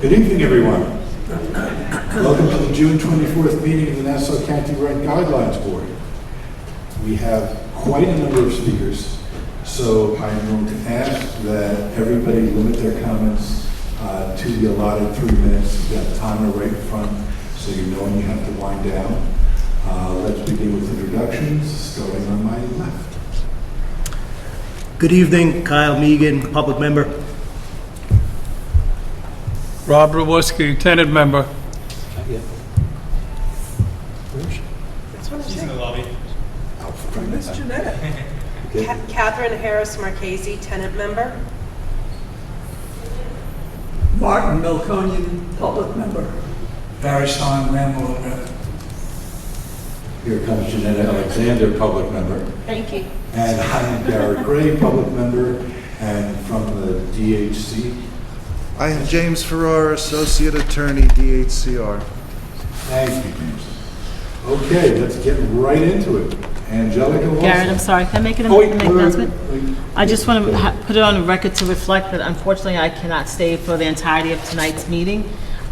Good evening, everyone. Welcome to the June 24th meeting of the Nassau County Rent Guidelines Board. We have quite a number of speakers, so I'm going to ask that everybody limit their comments to the allotted 3 minutes. You've got the timer right in front, so you know when you have to wind down. Let's begin with introductions, starting on my left. Good evening, Kyle Meegan, public member. Rob RYCHLOWSKI, tenant member. She's in the lobby. Miss Jeannetta. Cathryn HARRIS-MARCHESI, tenant member. Martin MELKONIAN, public member. Barry Stein, landlord rep. Here comes Jeannetta Alexander, public member. Thank you. And I'm Garrett Gray, public member, and from the DHC. I am James Ferrara, Associate Attorney, DHCR. Thank you, James. Okay, let's get right into it. Angelica Wilson. Garrett, I'm sorry. Can I make an announcement? I just want to put it on the record to reflect that unfortunately I cannot stay for the entirety of tonight's meeting.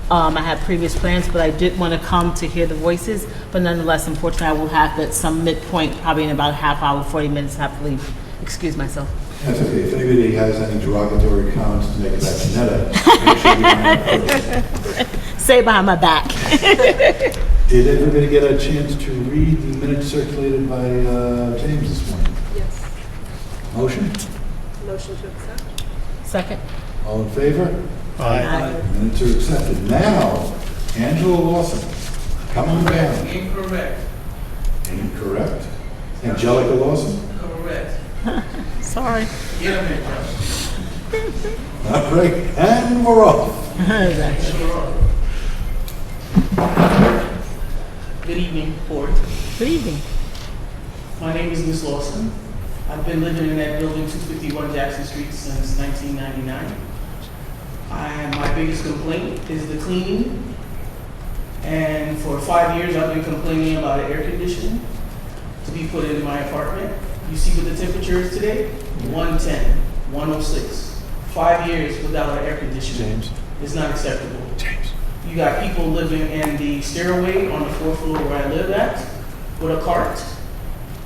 I had previous plans, but I did want to come to hear the voices. But nonetheless, unfortunately, I will have at some midpoint, probably in about a half hour, 40 minutes, have to leave. Excuse myself. That's okay. If anybody has any derogatory comments to make about Jeannetta, make sure you mind. Say it behind my back. Did everybody get a chance to read the minutes circulated by James this morning? Yes. Motion? Motion to accept. Second. All in favor? Aye. Minutes are accepted. Now, Angela Lawson, come on down. Incorrect. Incorrect. Angelica Lawson? Correct. Sorry. Get him in, All right, and we're off. Good evening, board. Good evening. My name is Ms. Lawson. I've been living in that building, 251 Jackson Street, since 1999. My biggest complaint is the cleaning. And for 5 years, I've been complaining about air conditioning to be put in my apartment. You see what the temperature is today? 110, 106. 5 years without an air conditioner. James. It's not acceptable. James. You got people living in the stairway on the 4th floor where I live at with a cart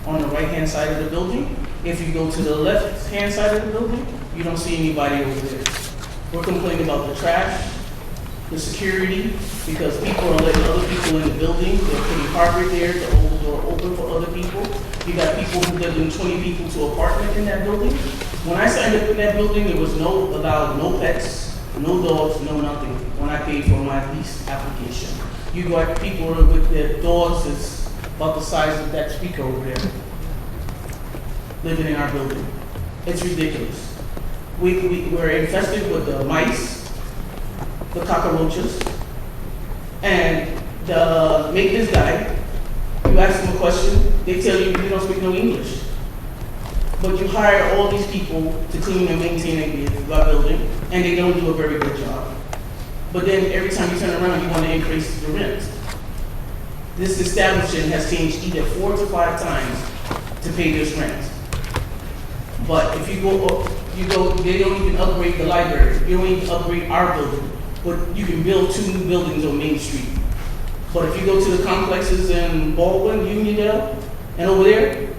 on the right-hand side of the building. If you go to the left-hand side of the building, you don't see anybody over there. We're complaining about the trash, the security, because people are letting other people in the building. They're putting carpet there to hold the door open for other people. You got people who live in 20 people to apartment in that building. When I signed up in that building, there was no pets, no dogs, no nothing when I paid for my lease application. You got people with their dogs that's about the size of that speaker over there living in our building. It's ridiculous. We're infested with the mice, the cockroaches, and the maintenance guy. You ask them a question, they tell you you don't speak no English. But you hire all these people to clean and maintain our building, and they don't do a very good job. But then every time you turn around, you want to increase the rent. This establishment has changed either 4 to 5 times to pay this rent. But if you go up, they don't even upgrade the library. They don't even upgrade our building. But you can build 2 new buildings on Main Street. But if you go to the complexes in Baldwin, Uniondale, and over there,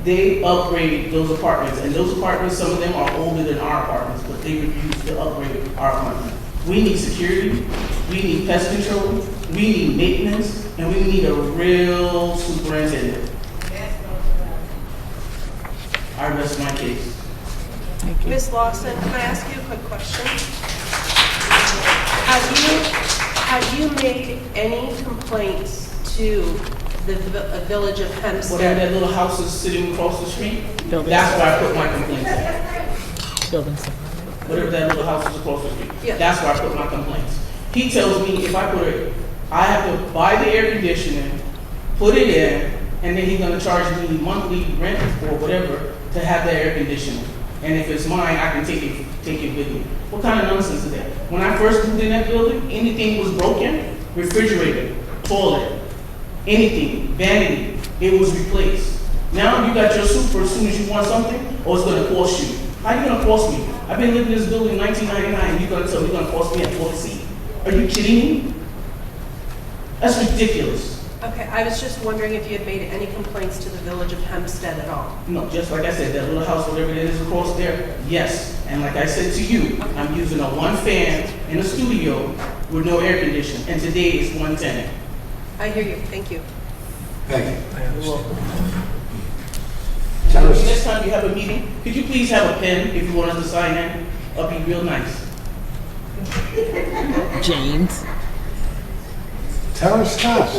they upgrade those apartments. And those apartments, some of them are older than our apartments, but they refuse to upgrade our apartment. We need security, we need pest control, we need maintenance, and we need a real superintendent. I rest my case. Thank you. Ms. Lawson, can I ask you a quick question? Have you made any complaints to the village of Hempstead? Whatever that little house is sitting across the street, Buildings. that's where I put my complaints at. Buildings. Whatever that little house is across the street, Yeah. that's where I put my complaints. He tells me if I put it, I have to buy the air conditioning, put it in, and then he's gonna charge me monthly rent or whatever to have the air conditioning. And if it's mine, I can take it with me. What kind of nonsense is that? When I first moved in that building, anything was broken, refrigerator, toilet, anything, vanity, it was replaced. Now you got your super as soon as you want something, or it's gonna cost you. How you gonna cost me? I've been living in this building in 1999, and you're gonna tell me it's gonna cost me a toilet seat? Are you kidding me? That's ridiculous. Okay, I was just wondering if you had made any complaints to the village of Hempstead at all. No, just like I said, that little house, whatever it is across there, yes. And like I said to you, I'm using a one fan in a studio with no air conditioning, and today is 1 tenant. I hear you, thank you. Thank you. Next time you have a meeting, could you please have a pen if you want us to sign in? I'll be real nice. James. Terrace Scott.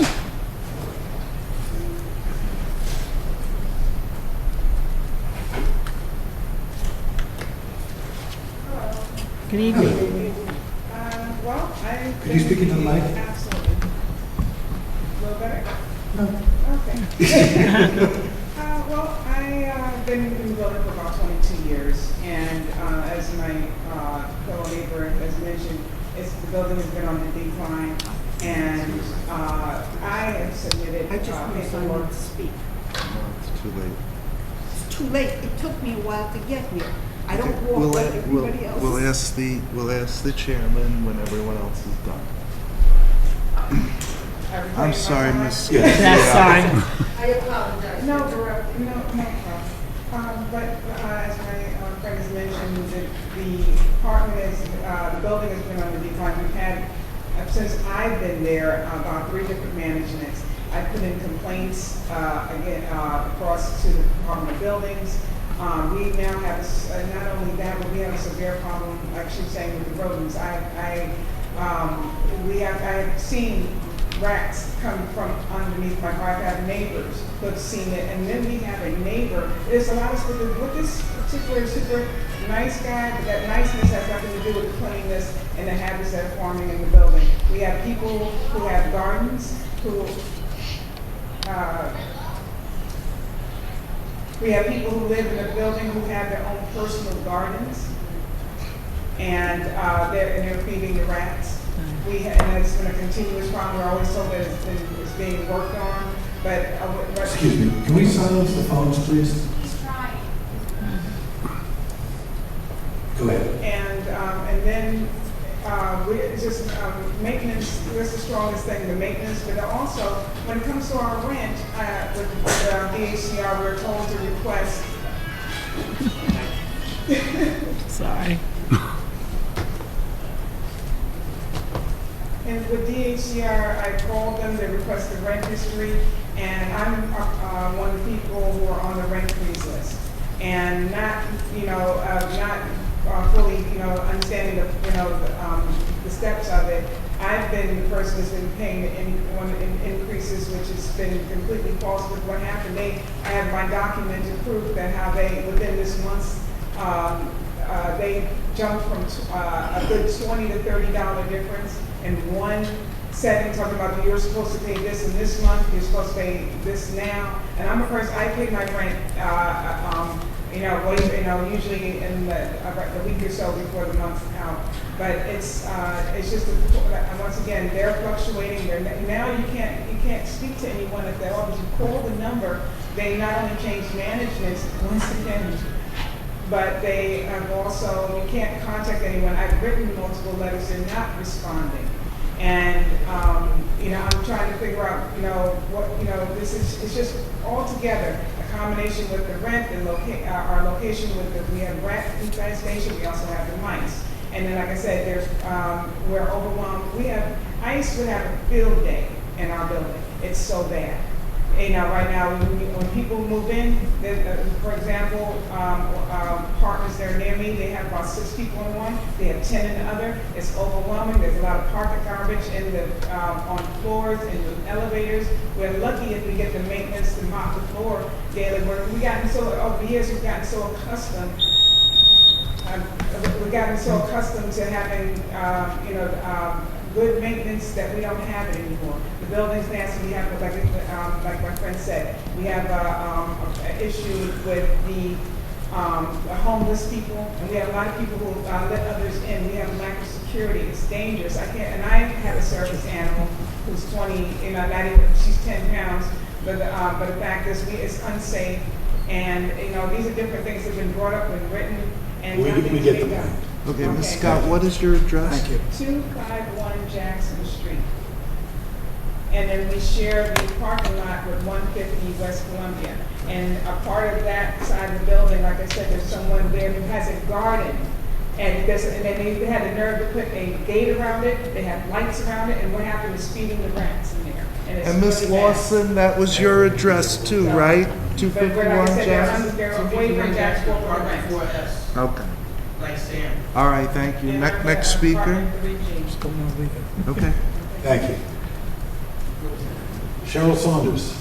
Good evening. Well, I... Could you speak into the mic? Absolutely. A little better? No. Okay. Well, I've been in the building for about 22 years, and as my fellow neighbor has mentioned, the building has been on the decline, and I have submitted I just want someone to speak. No, it's too late. It's too late. It took me a while to get here. I don't walk We'll, like everybody else. we'll ask the chairman when everyone else is done. I'm sorry, Miss. That's sorry. I apologize. No problem. But as my friend has mentioned, the apartment is, the building has been on the decline. We've had, since I've been there, about 3 different managements. I put in complaints, again, across to the Department of Buildings. We now have, not only that, but we have a severe problem, like she was saying, with the rodents. I have seen rats come from underneath my car. I've had neighbors who have seen it, and then we have a neighbor. There's a lot of stuff with this particular super nice guy, but that niceness has nothing to do with the cleanliness and the habits that are forming in the building. We have people who have gardens, we have people who live in the building who have their own personal gardens, and they're feeding the rats. And it's been a continuous problem. We're always told that it's being worked on, but Excuse me, can we silence the phones, please? Go ahead. And then it's just maintenance. That's the strongest thing, the maintenance. But also, when it comes to our rent, with DHCR, we're told to request. Sorry. And with DHCR, I called them, they requested rent history, and I'm one of the people who are on the rent freeze list. And not fully, understanding the steps of it. I've been the person that's been paying the increases, which has been completely false. But what happened, I have my documented proof that how they, within this month, they jumped from a good $20 to $30 difference in one setting, talking about you're supposed to pay this in this month, you're supposed to pay this now. And I'm a person, I pay my rent, usually in the week or so before the month's out. But it's just, once again, they're fluctuating. Now you can't speak to anyone at the office. You call the number, they not only change management once again, but they have also, you can't contact anyone. I've written multiple letters, they're not responding. And, I'm trying to figure out, this is, it's just all together, a combination with the rent, our location we have rat infestation, we also have the mice. And then, like I said, we're overwhelmed. I used to have a field day in our building. It's so bad. Right now, when people move in, for example, partners that are near me, they have about 6 people in one, they have 10 in the other. It's overwhelming. There's a lot of carpet garbage on floors, in the elevators. We're lucky if we get the maintenance to mop the floor daily. Over the years, we've gotten so accustomed. We've gotten so accustomed to having, good maintenance that we don't have it anymore. The building's nasty. We have, like my friend said, we have an issue with the homeless people, and we have a lot of people who let others in. We have a lack of security. It's dangerous. And I have a service animal who's 20, not even, she's 10 pounds, but the fact is, it's unsafe. And these are different things that have been brought up and written, and We nothing's get being the done. point. Okay, Ms. Okay. Scott, what is your address? Thank you. 251 Jackson Street. And then we share the parking lot with 150 West Columbia. And a part of that side of the building, like I said, there's someone there who has a garden. And then they had the nerve to put a gate around it, they have lights around it, and what happened is feeding the rats in there. It's And Ms. really bad. Lawson, that was your address too, right? But like 251 I said, Jackson? they're waiving Jack's corporate rent. 4S, Okay. like Sam. All right, thank you. And Next speaker? apartment 3G. Okay. Thank you. Cheryl Saunders.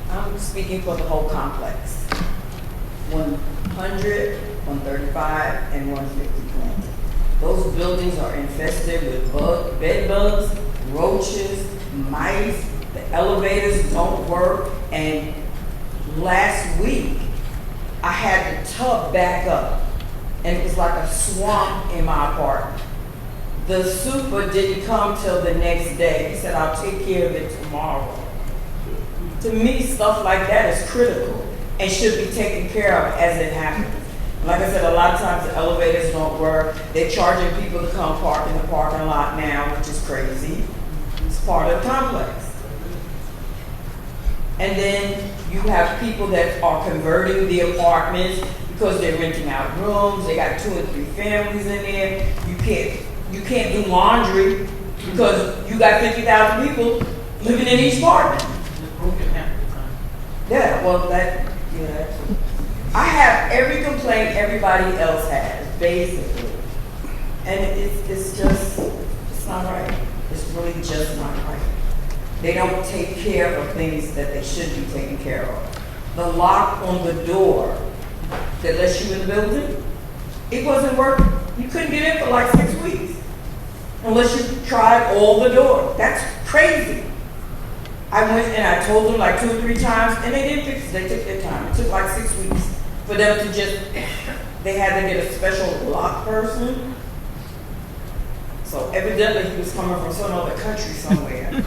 I'm speaking for the whole complex. 100, 135, and 150 Planting. Those buildings are infested with bed bugs, roaches, mice. The elevators don't work. And last week, I had the tub back up, and it was like a swamp in my apartment. The super didn't come till the next day. He said, I'll take care of it tomorrow. To me, stuff like that is critical and should be taken care of as it happens. Like I said, a lot of times the elevators don't work. They're charging people to come park in the parking lot now, which is crazy. It's part of the complex. And then you have people that are converting the apartments because they're renting out rooms. They got 2 and 3 families in there. You can't do laundry because you got 50,000 people living in each apartment. It's broken half the time. Yeah, well, I have every complaint everybody else has, basically. And it's not right. It's really just not right. They don't take care of things that they should be taken care of. The lock on the door that lets you in the building, it wasn't working. You couldn't get in for like 6 weeks unless you tried all the doors. That's crazy. I went and I told them like 2 or 3 times, and they didn't fix it. They took their time. It took like 6 weeks for them to they had to get a special lock person. So evidently he was coming from some other country somewhere.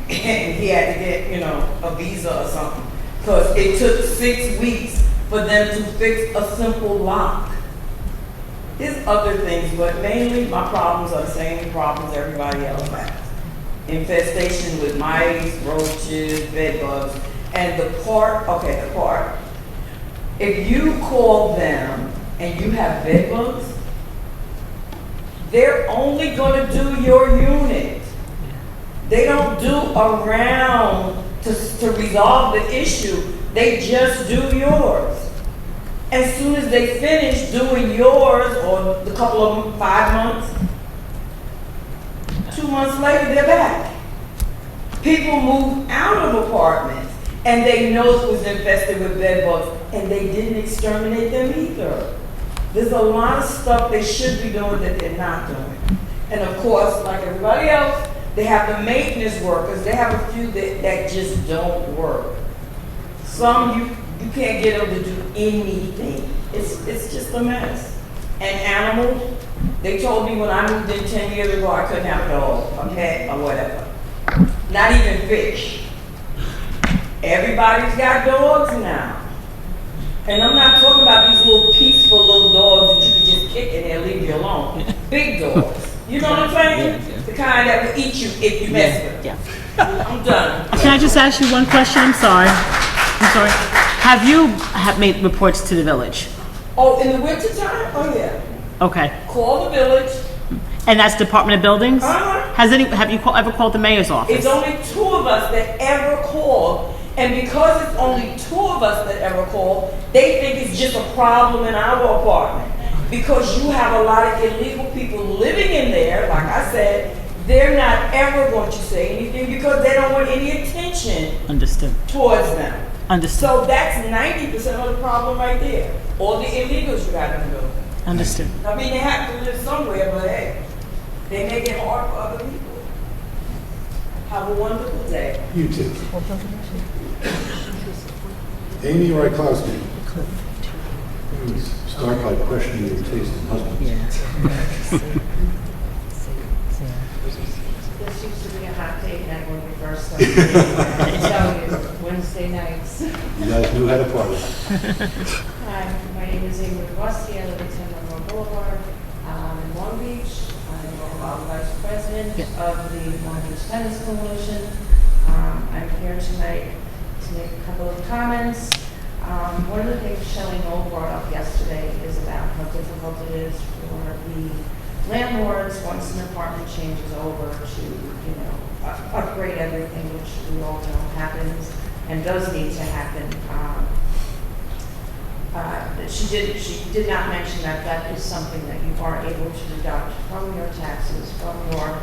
And he had to get, a visa or something. Because it took 6 weeks for them to fix a simple lock. There's other things, but mainly my problems are the same problems everybody else has. Infestation with mice, roaches, bed bugs, and the part. If you call them and you have bed bugs, they're only going to do your unit. They don't do around to resolve the issue. They just do yours. As soon as they finish doing yours, or the couple of them, 5 months, 2 months later, they're back. People move out of apartments, and they know it was infested with bed bugs, and they didn't exterminate them either. There's a lot of stuff they should be doing that they're not doing. And of course, like everybody else, they have the maintenance workers. They have a few that just don't work. Some you can't get them to do anything. It's just a mess. And animals, they told me when I moved in 10 years ago, I couldn't have a dog, a pet, or whatever. Not even fish. Everybody's got dogs now. And I'm not talking about these little peaceful little dogs that you can just kick and they'll leave you alone. Big dogs. You know what I'm saying? Yeah. The kind that will eat you if you mess with them. Yeah. I'm done. Can I just ask you one question? I'm sorry. Have you made reports to the village? Oh, in the wintertime? Oh, yeah. Okay. Call the village. And that's Department of Buildings? Uh-huh. Have you ever called the mayor's office? It's only 2 of us that ever called. And because it's only 2 of us that ever call, they think it's just a problem in our apartment. Because you have a lot of illegal people living in there, like I said, they're not ever going to say anything because they don't want any attention Understood. towards them. Understood. So that's 90% of the problem right there. All the illegals you got in the building. Understood. I mean, they have to live somewhere, but hey, they make it hard for other people. Have a wonderful day. You too. Aimee RYCHLOWSKI. Start by questioning your taste in husbands. This used to be a hot date night when we first started. I tell you, Wednesday Wednesday nights. You guys knew how to party. Hi, my name is Aimee. I live at 10 Monroe Boulevard in Long Beach. I'm the Vice President of the Long Beach Tenants Coalition. I'm here tonight to make a couple of comments. One of the things Shelley Knoll brought up yesterday is about how difficult it is for the landlords once an apartment changes over to, upgrade everything, which we all know happens and does need to happen. She did not mention that that is something that you are able to deduct from your taxes, from your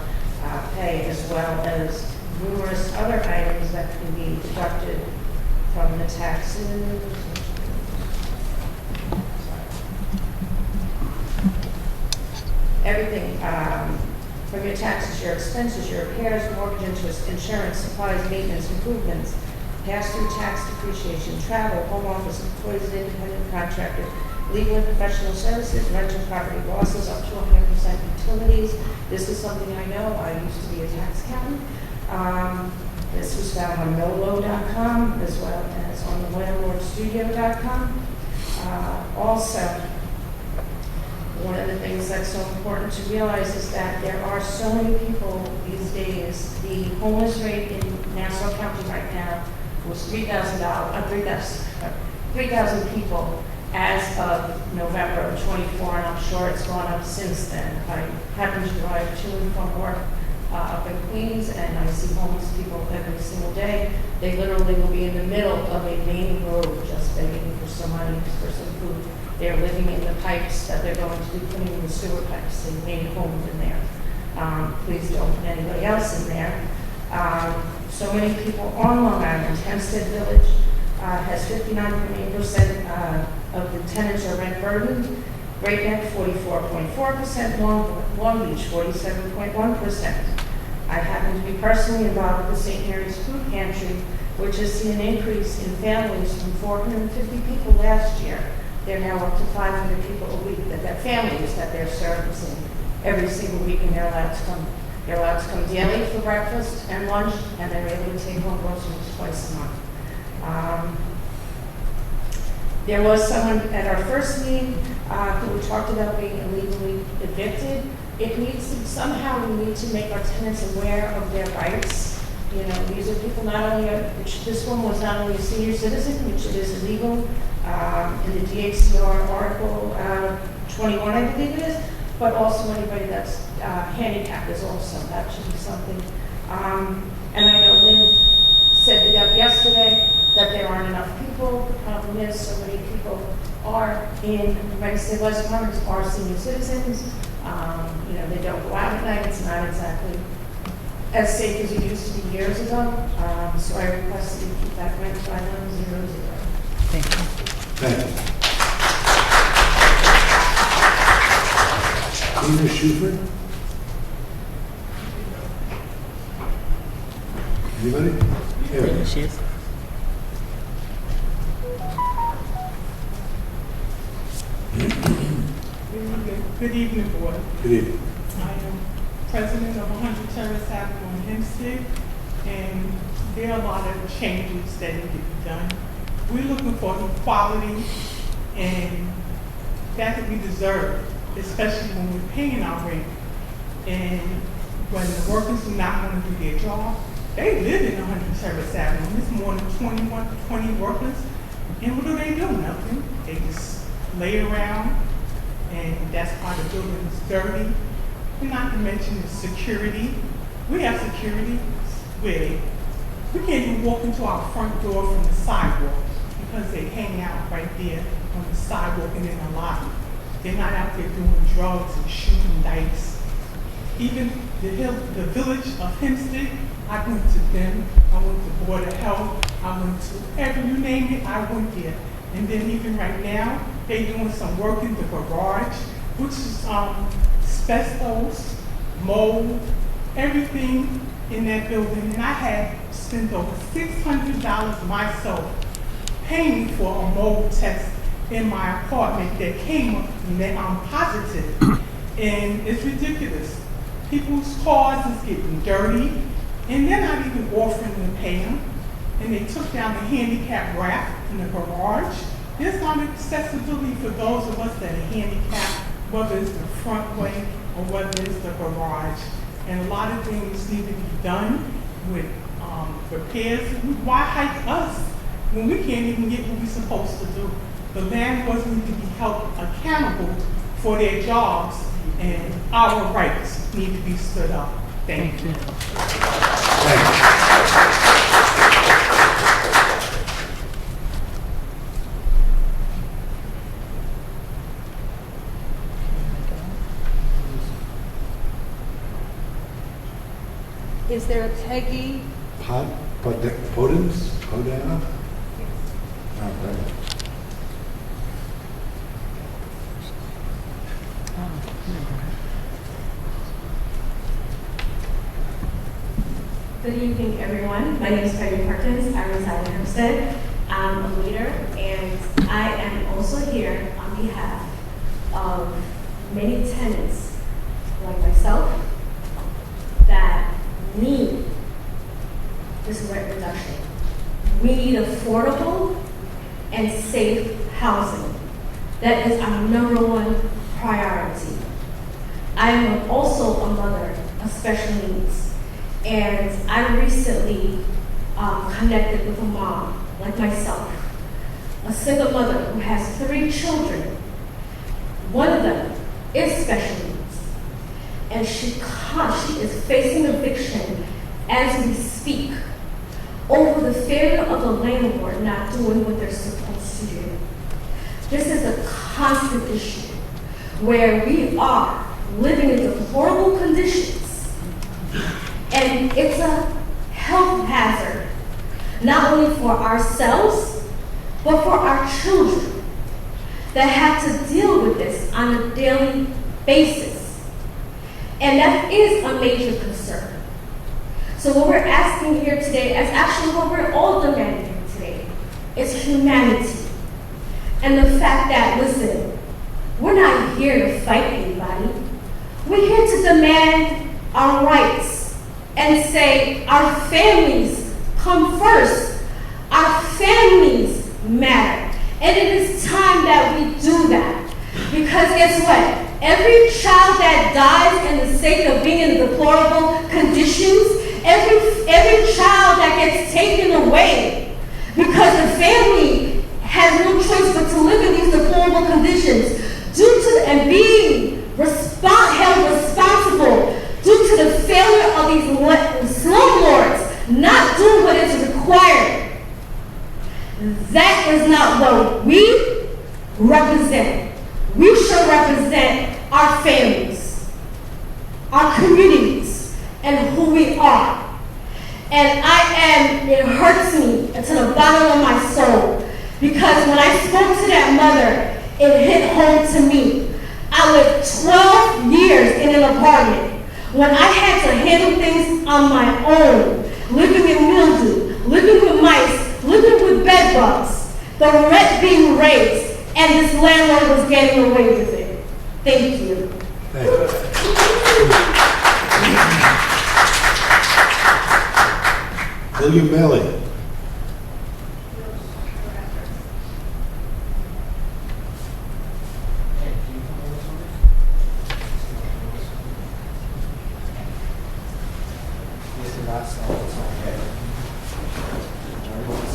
pay, as well as numerous other items that can be deducted from the taxes. Everything from your taxes, your expenses, your repairs, mortgage interest, insurance, supplies, maintenance, improvements, pass-through tax depreciation, travel, home office, employees, independent contractor, legal and professional services, rental property losses, up to 100% utilities. This is something I know. I used to be a tax accountant. This was found on NOLO.com as well as on the landlordstudio.com. Also, one of the things that's so important to realize is that there are so many people these days. The homeless rate in Nassau County right now was 3,000 people as of November of 24, and I'm sure it's gone up since then. I happen to drive to and from work up in Queens, and I see homeless people every single day. They literally will be in the middle of a main road just begging for some money, for some food. They're living in the pipes that they're going to be putting in the sewer pipes. They made homes in there. Please don't put anybody else in there. So many people on Long Island. Hempstead Village has 59.8% of the tenants are rent burdened. Great Neck 44.4%, Long Beach 47.1%. I happen to be personally involved with the St. Mary's Food Pantry, which has seen an increase in families from 450 people last year. They're now up to 500 people a week, that families that they're servicing every single week, and they're allowed to come. They're allowed to come daily for breakfast and lunch, and they're able to take home groceries twice a month. There was someone at our first meeting who talked about being illegally evicted. It needs to, somehow we need to make our tenants aware of their rights. These are people not only, this one was not only a senior citizen, which it is illegal in the DHCR Article 21, I believe it is, but also anybody that's handicapped is also, that should be something. And I know Lynn said that yesterday that there aren't enough people. The problem is so many people are in Hempstead, West Palm, are senior citizens. They don't go out at night. It's not exactly as safe as it used to be years ago. So I request that you keep that rent by 100. Thank you. Thank you. Tina SHUFORD? Anybody? There she is. Good evening, board. Good evening. I am president of 100 Terrace Avenue in Hempstead, and there are a lot of changes that need to be done. We're looking for equality and that we deserve, especially when we're paying our rent. And when the workers do not want to do their job, they live in 100 Terrace Avenue. There's more than 20 workers, and what do? Nothing. They just lay around, and that's why the building is dirty. And not to mention the security. We have security where we can't even walk into our front door from the sidewalk because they hang out right there on the sidewalk and in the lobby. They're not out there doing drugs and shooting dice. Even the village of Hempstead, I went to them. I went to Board of Health. I went to you name it, I went there. And then even right now, they're doing some work in the garage, which is asbestos, mold, everything in that building. And I had spent over $600 myself paying for a mold test in my apartment that came up and that I'm positive. And it's ridiculous. People's cars is getting dirty, and they're not even offering to pay them. and they took down the handicap ramp in the garage. There's not accessibility for those of us that are handicapped, whether it's the front way or whether it's the garage. And a lot of things need to be done with repairs. Why hike us when we can't even get what we're supposed to do? The landlords need to be held accountable for their jobs, and our rights need to be stood up. Thank you. Thank you. Is there a Peggy? Podens? Podana? All right. Good evening, everyone. My name is Peggy Perkins. I reside in Hempstead. I'm a leader, and I am also here on behalf of many tenants like myself that need this rent reduction. We need affordable and safe housing. That is our #1 priority. I am also a mother of special needs, and I recently connected with a mom like myself, a single mother who has 3 children. One of them is special needs, and she is facing eviction as we speak over the failure of the landlord not doing what they're supposed to do. This is a constant issue where we are living in deplorable conditions, and it's a health hazard, not only for ourselves, but for our children that have to deal with this on a daily basis. And that is a major concern. So what we're asking here today, is actually what we're all demanding here today, is humanity. And the fact that, listen, we're not here to fight anybody. We're here to demand our rights and say our families come first. Our families matter. And it is time that we do that. Because guess what? Every child that dies in the sake of being in deplorable conditions, every child that gets taken away because the family has no choice but to live in these deplorable conditions and being held responsible due to the failure of these slumlords not doing what is required. That is not what we represent. We should represent our families, our communities, and who we are. And it hurts me to the bottom of my soul, because when I spoke to that mother, it hit home to me. I lived 12 years in an apartment when I had to handle things on my own, living in mildew, living with mice, living with bed bugs, the rent being raised, and this landlord was getting away with it. Thank you. Thank you. William Bailey.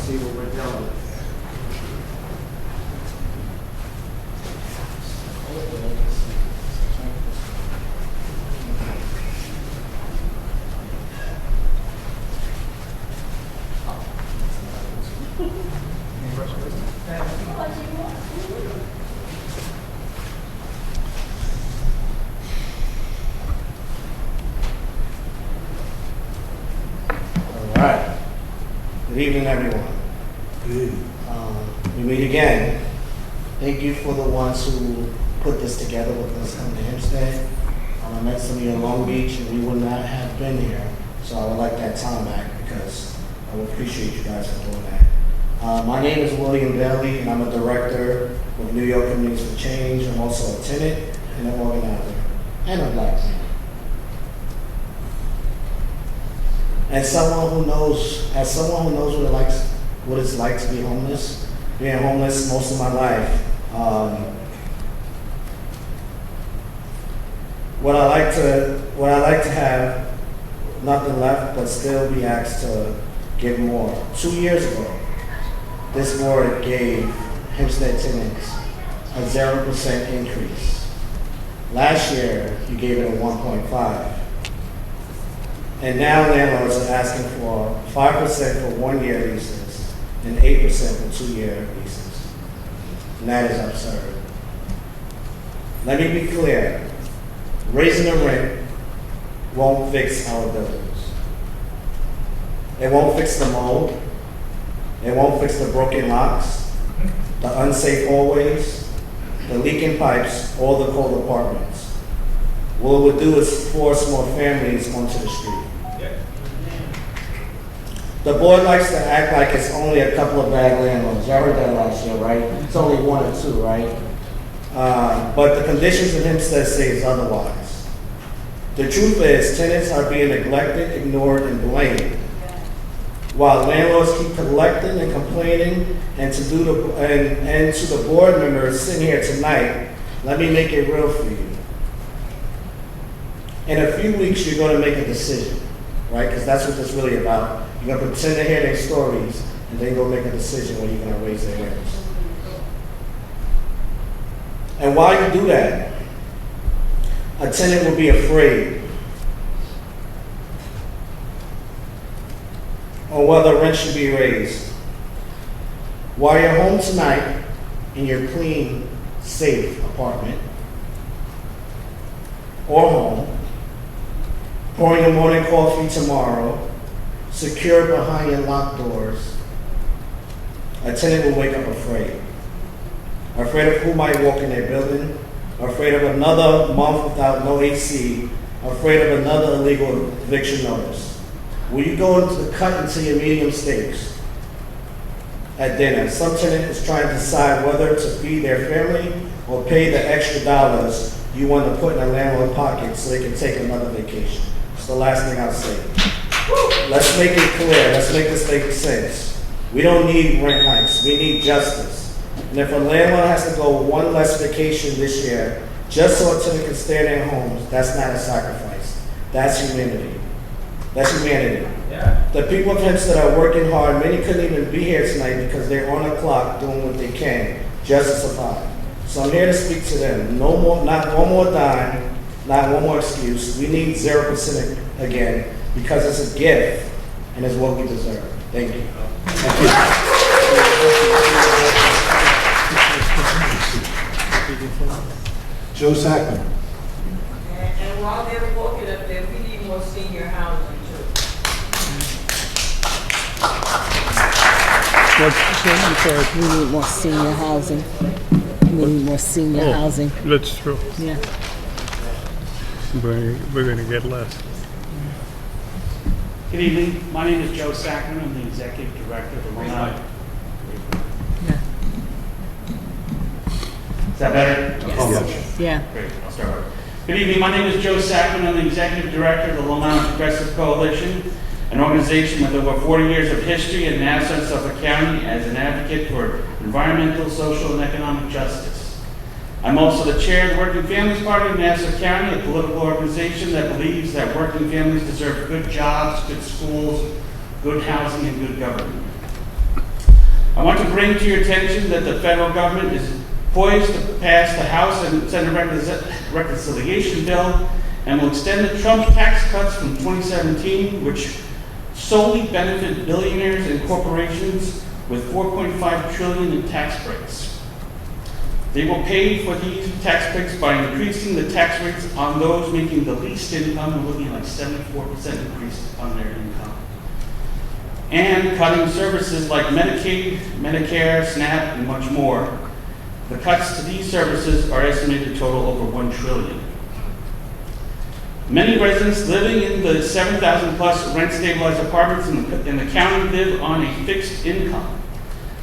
See what we're dealing with. All right. Good evening, everyone. We meet again. Thank you for the ones who put this together with us coming to Hempstead. I met some of you in Long Beach, and we would not have been here. So I would like that time back, because I would appreciate you guys for doing that. My name is William Bailey, and I'm a director with New York Communities for Change. I'm also a tenant and an organizer, and a black man. as someone who knows what it's like to be homeless, being homeless most of my life, what I like to have nothing left but still be asked to give more. 2 years ago, this board gave Hempstead tenants a 0% increase. Last year, you gave it a 1.5. And now landlords are asking for 5% for 1-year leases and 8% for 2-year leases. And that is absurd. Let me be clear. Raising the rent won't fix our buildings. It won't fix the mold. It won't fix the broken locks, the unsafe hallways, the leaking pipes, or the cold apartments. What it would do is force more families onto the street. The board likes to act like it's only a couple of bad landlords. I heard that last year, right? It's only 1 or 2, right? But the conditions in Hempstead say otherwise. The truth is, tenants are being neglected, ignored, and blamed. While landlords keep collecting and complaining, and to the board members sitting here tonight, let me make it real for you. In a few weeks, you're going to make a decision, right? Because that's what it's really about. You're going to pretend to hear their stories, and then go make a decision when you're going to raise their rents. And while you do that, a tenant will be afraid on whether rent should be raised. While you're home tonight in your clean, safe apartment or home, pouring your morning coffee tomorrow, secure behind your locked doors, a tenant will wake up afraid. Afraid of who might walk in their building, afraid of another month without no AC, afraid of another illegal eviction notice. Will you go cut into your medium steaks at dinner? Some tenant is trying to decide whether to feed their family or pay the extra dollars you want to put in a landlord's pocket so they can take another vacation. It's the last thing I'll say. Let's make it clear. Let's make this make sense. We don't need rent hikes. We need justice. And if a landlord has to go 1 less vacation this year just so a tenant can stay in their homes, that's not a sacrifice. That's humanity. That's humanity. Yeah. The people of Hempstead are working hard. Many couldn't even be here tonight because they're on the clock doing what they can just to survive. So I'm here to speak to them. No more, not one more dime, not one more excuse. We need 0% again because it's a gift and it's what we deserve. Thank you. Thank you. Joe SACKMAN. And while they're walking up there, we need more senior housing too. We need more senior housing. We need more senior housing. That's true. Yeah. We're going to get less. Good evening. My name is Joe SACKMAN. I'm the Executive Director of the Long Island. Is that better? Yes. Yeah. Great. I'll start over. Good evening. My name is Joe SACKMAN. I'm the Executive Director of the Long Island Progressive Coalition, an organization with over 40 years of history in Nassau and Suffolk County as an advocate for environmental, social, and economic justice. I'm also the chair of the Working Families Party of Nassau County, a political organization that believes that working families deserve good jobs, good schools, good housing, and good government. I want to bring to your attention that the federal government is poised to pass the House and Senate reconciliation bill and will extend the Trump tax cuts from 2017, which solely benefit billionaires and corporations with $4.5 trillion in tax breaks. They will pay for these tax breaks by increasing the tax rates on those making the least income, and looking like 74% increase on their income, and cutting services like Medicaid, Medicare, SNAP, and much more. The cuts to these services are estimated to total over $1 trillion. Many residents living in the 7,000 plus rent-stabilized apartments in the county live on a fixed income.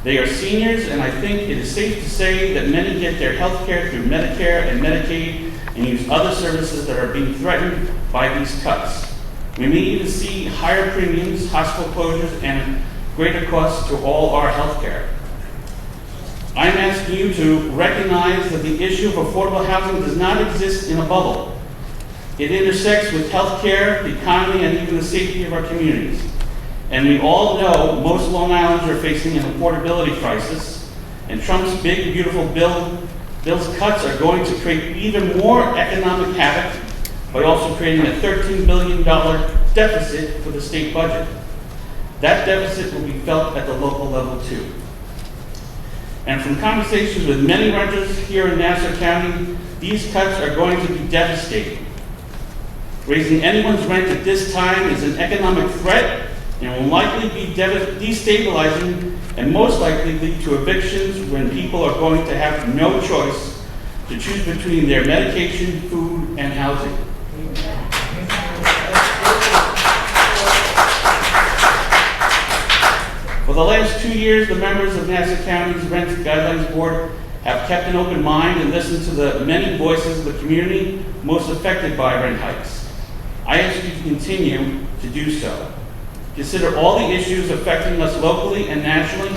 They are seniors, and I think it is safe to say that many get their health care through Medicare and Medicaid and use other services that are being threatened by these cuts. We may even see higher premiums, hospital closures, and greater costs to all our health care. I'm asking you to recognize that the issue of affordable housing does not exist in a bubble. It intersects with health care, the economy, and even the safety of our communities. And we all know most Long Islanders are facing an affordability crisis, and Trump's big, beautiful bill's cuts are going to create even more economic havoc by also creating a $13 billion deficit for the state budget. That deficit will be felt at the local level too. And from conversations with many renters here in Nassau County, these cuts are going to be devastating. Raising anyone's rent at this time is an economic threat and will likely be destabilizing and most likely lead to evictions when people are going to have no choice to choose between their medication, food, and housing. For the last 2 years, the members of Nassau County's Rent Guidelines Board have kept an open mind and listened to the many voices of the community most affected by rent hikes. I ask you to continue to do so. Consider all the issues affecting us locally and nationally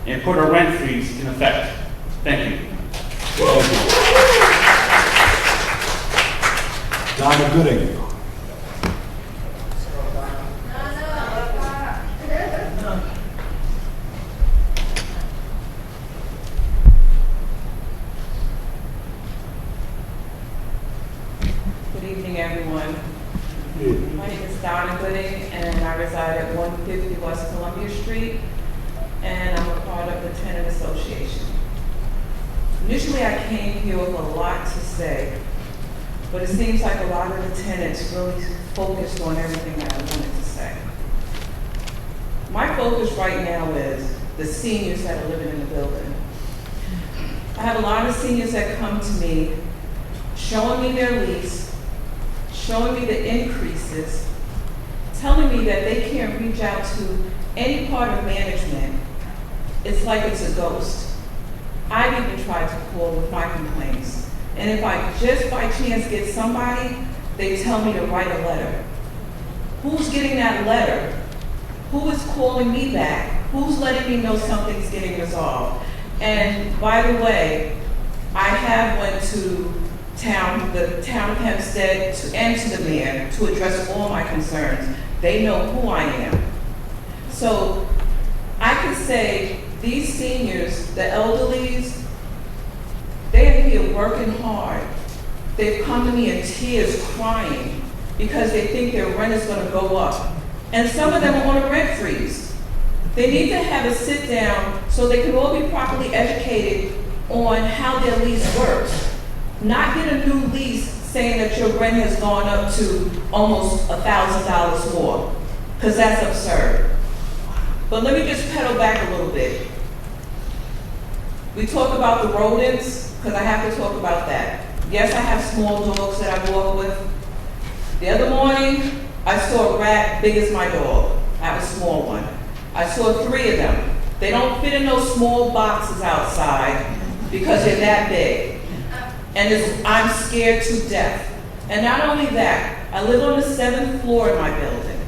and put a rent freeze in effect. Thank you. Donna Gooding. Good evening, everyone. My name is Donna Gooding, and I reside at 150 West Columbia Street, and I'm a part of the Tenant Association. Initially, I came here with a lot to say, but it seems like a lot of the tenants really focused on everything that I wanted to say. My focus right now is the seniors that are living in the building. I have a lot of seniors that come to me showing me their lease, showing me the increases, telling me that they can't reach out to any part of management. It's like it's a ghost. I've even tried to call with my complaints. And if I just by chance get somebody, they tell me to write a letter. Who's getting that letter? Who is calling me back? Who's letting me know something's getting resolved? And by the way, I have went to the town of Hempstead and to the mayor to address all my concerns. They know who I am. So I could say these seniors, the elderlies, they're here working hard. They've come to me in tears crying because they think their rent is going to go up. And some of them are on a rent freeze. They need to have a sit down so they can all be properly educated on how their lease works. Not get a new lease saying that your rent has gone up to almost $1,000 more, because that's absurd. But let me just pedal back a little bit. We talk about the rodents, because I have to talk about that. Yes, I have small dogs that I walk with. The other morning, I saw a rat big as my dog. I have a small one. I saw 3 of them. They don't fit in those small boxes outside because they're that big. And I'm scared to death. And not only that, I live on the 7th floor in my building.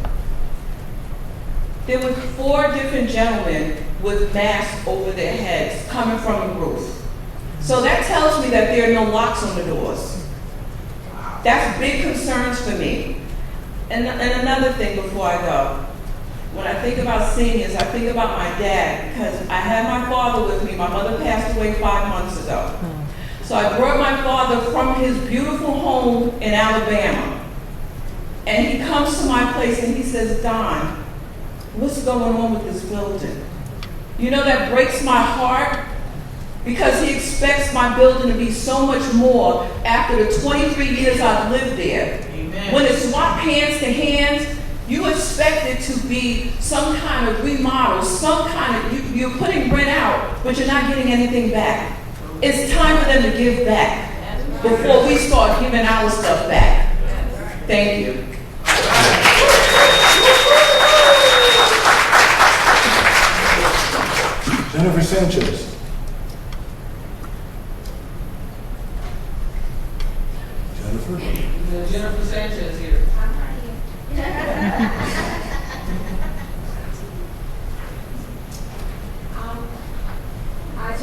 There were 4 different gentlemen with masks over their heads coming from the roof. So that tells me that there are no locks on the doors. That's big concerns for me. And another thing before I go. When I think about seniors, I think about my dad, because I had my father with me. My mother passed away 5 months ago. So I brought my father from his beautiful home in Alabama. And he comes to my place and he says, Don, what's going on with this building? You know, that breaks my heart, because he expects my building to be so much more after the 23 years I've lived there. Amen. When it's swapped hands to hands, you expect it to be some kind of remodel, some kind of, you're putting rent out, but you're not getting anything back. It's time for them to give back before we start giving our stuff back. Thank you. Jennifer Sanchez. Jennifer Sanchez here.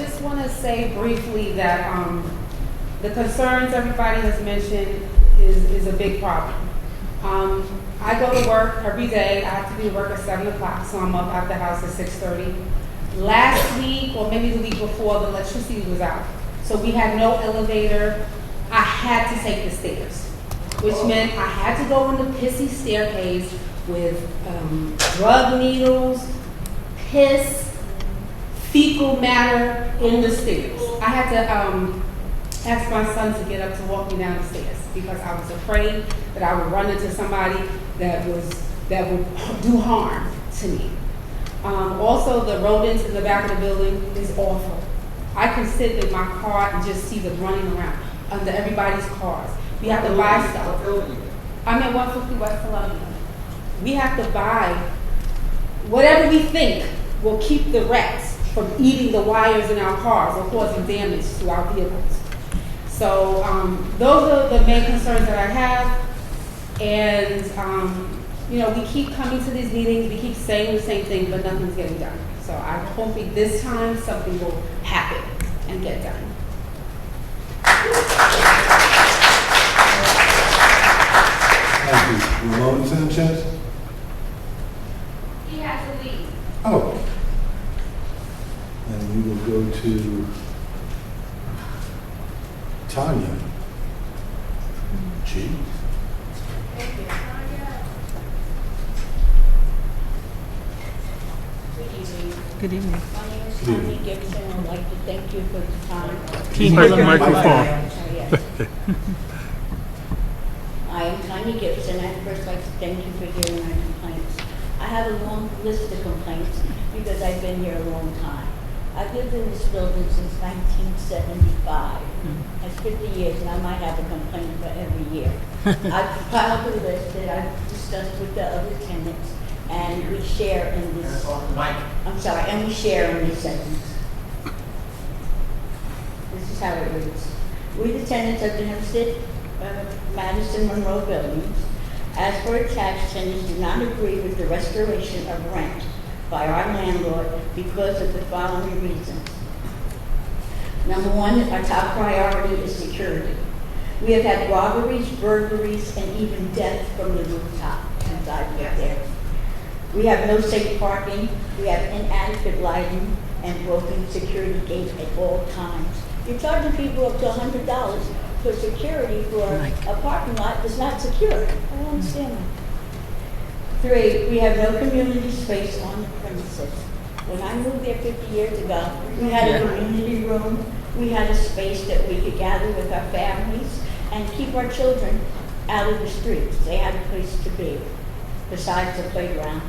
just want to say briefly that the concerns everybody has mentioned is a big problem. I go to work every day. I have to be to work at 7 o'clock, so I'm up at the house at 6:30. Last week, or maybe the week before, the electricity was out. So we had no elevator. I had to take the stairs, which meant I had to go on the pissy staircase with drug needles, piss, fecal matter in the stairs. I had to ask my son to get up to walk me down the stairs because I was afraid that I would run into somebody that would do harm to me. Also, the rodents in the back of the building is awful. I can sit in my car and just see them running around under everybody's cars. We have to buy stuff. I'm at 150 West Columbia. We have to buy whatever we think will keep the rats from eating the wires in our cars or causing damage to our vehicles. So those are the main concerns that I have. And you know, we keep coming to these meetings, we keep saying the same thing, but nothing's getting done. So I'm hoping this time something will happen and get done. Thank you. Ramon Sanchez? He has to leave. Oh. And we will go to Tanya. G. Thank you. Good evening. My name is Tanya Gibson. I'd like to thank you for the time. Can you hear the microphone? Yes. I am Tanya Gibson. I'd first like to thank you for hearing my complaints. I have a long list of complaints because I've been here a long time. I've lived in this building since 1975. That's 50 years, and I might have a complaint for every year. I've compiled a list that I've discussed with the other tenants, and we share in this. I'm sorry, and we share in these segments. This is how it reads. We, the tenants of the Hempstead, Madison Monroe buildings, as for attached tenants, do not agree with the restoration of rent by our landlord because of the following reasons. Number one, our top priority is security. We have had robberies, burglaries, and even death from the rooftop since I've lived there. We have no safe parking, we have inadequate lighting, and broken security gates at all times. You're charging people up to $100 for security for a parking lot that's not secure. I don't understand that. 3, we have no community space on the premises. When I moved there 50 years ago, we had a community room, we had a space that we could gather with our families and keep our children out of the streets. They had a place to be, besides the playground.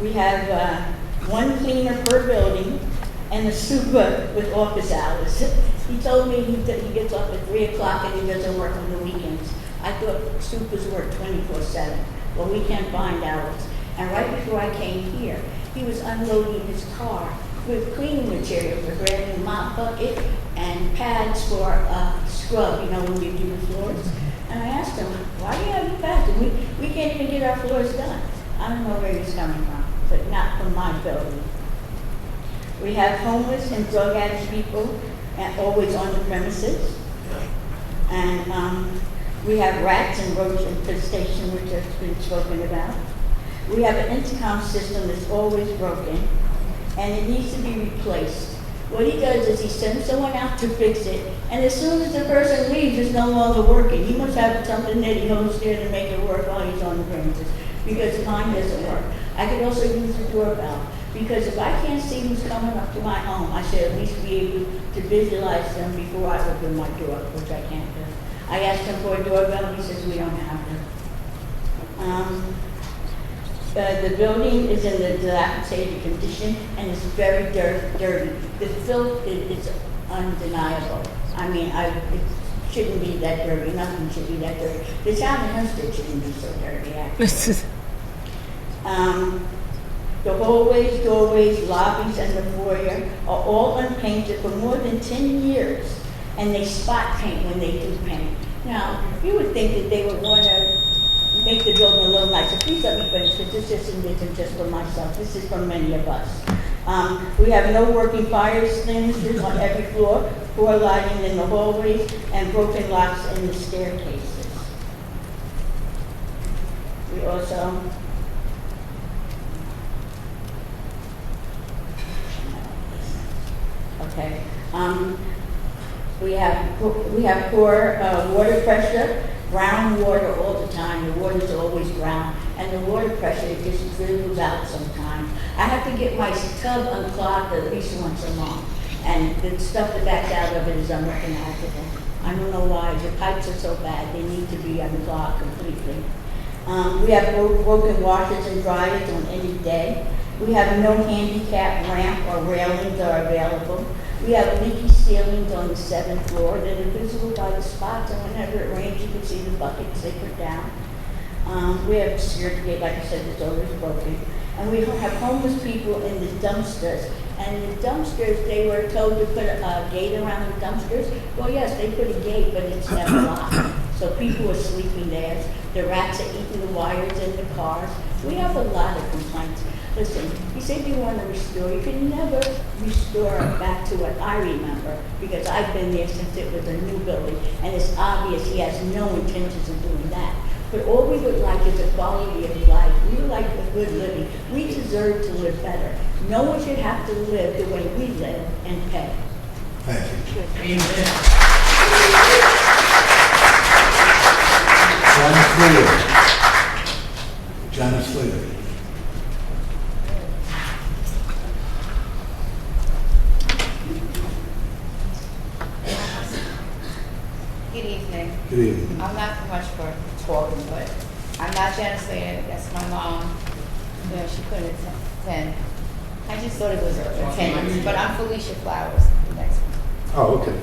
We have 1 cleaner per building and a super with office hours. He told me he gets off at 3 o'clock and he doesn't work on the weekends. I thought supers work 24/7. Well, we can't find hours. And right before I came here, he was unloading his car with cleaning materials, a brand new mop bucket and pads for scrub, you know, when we do the floors. And I asked him, why do you have the pads? We can't even get our floors done. I don't know where he's coming from, but not from my building. We have homeless and drug addict people always on the premises. And we have rats and roach infestation, which has been spoken about. We have an intercom system that's always broken, and it needs to be replaced. What he does is he sends someone out to fix it, and as soon as the person leaves, it's no longer working. He must have something that he holds there to make it work while he's on the premises, because mine doesn't work. I could also use the doorbell, because if I can't see who's coming up to my home, I should at least be able to visualize them before I open my door, which I can't do. I asked him for a doorbell, he says we don't have them. The building is in the dilapidated condition and it's very dirty. The filth is undeniable. I mean, it shouldn't be that dirty. Nothing should be that dirty. The town of Hempstead shouldn't be so dirty, actually. The hallways, doorways, lobbies, and the foyer are all unpainted for more than 10 years, and they spot paint when they do paint. Now, you would think that they would want to make make the building a little nicer. Please let me finish, because this isn't just for myself, this is for many of us. We have no working fire extinguishers on every floor, poor lighting in the hallways, and broken locks in the staircases. We also we have poor water pressure, brown water all the time. The water's always brown, and the water pressure just drizzles out sometimes. I have to get my tub unclogged at least once a month, and the stuff that backs out of it is unrecognizable. I don't know why. The pipes are so bad; they need to be unclogged completely. We have broken washers and dryers on any day. We have no handicap ramp or railings are available. We have leaky ceilings on the 7th floor that are visible by the spots, and whenever it rains, you can see the buckets they put down. We have security gate, like I said, it's always broken. And we have homeless people in the dumpsters. And the dumpsters, they were told to put a gate around the dumpsters. Well, yes, they put a gate, but it's never locked. So people are sleeping there. The rats are eating the wires in the cars. We have a lot of complaints. Listen, you said you want to restore. You can never restore back to what I remember, because I've been there since it was a new building, and it's obvious he has no intentions of doing that. But all we would like is a quality of life. We would like a good living. We deserve to live better. No one should have to live the way we live and pay. Thank you. Amen. Jana SLATER. Good evening. Good evening. I'm not too much for talking, but I'm not Jana SLATER. That's my mom. You know, she couldn't attend. I just thought it was a tenant, but I'm Felicia Flowers, the next one. Oh, okay.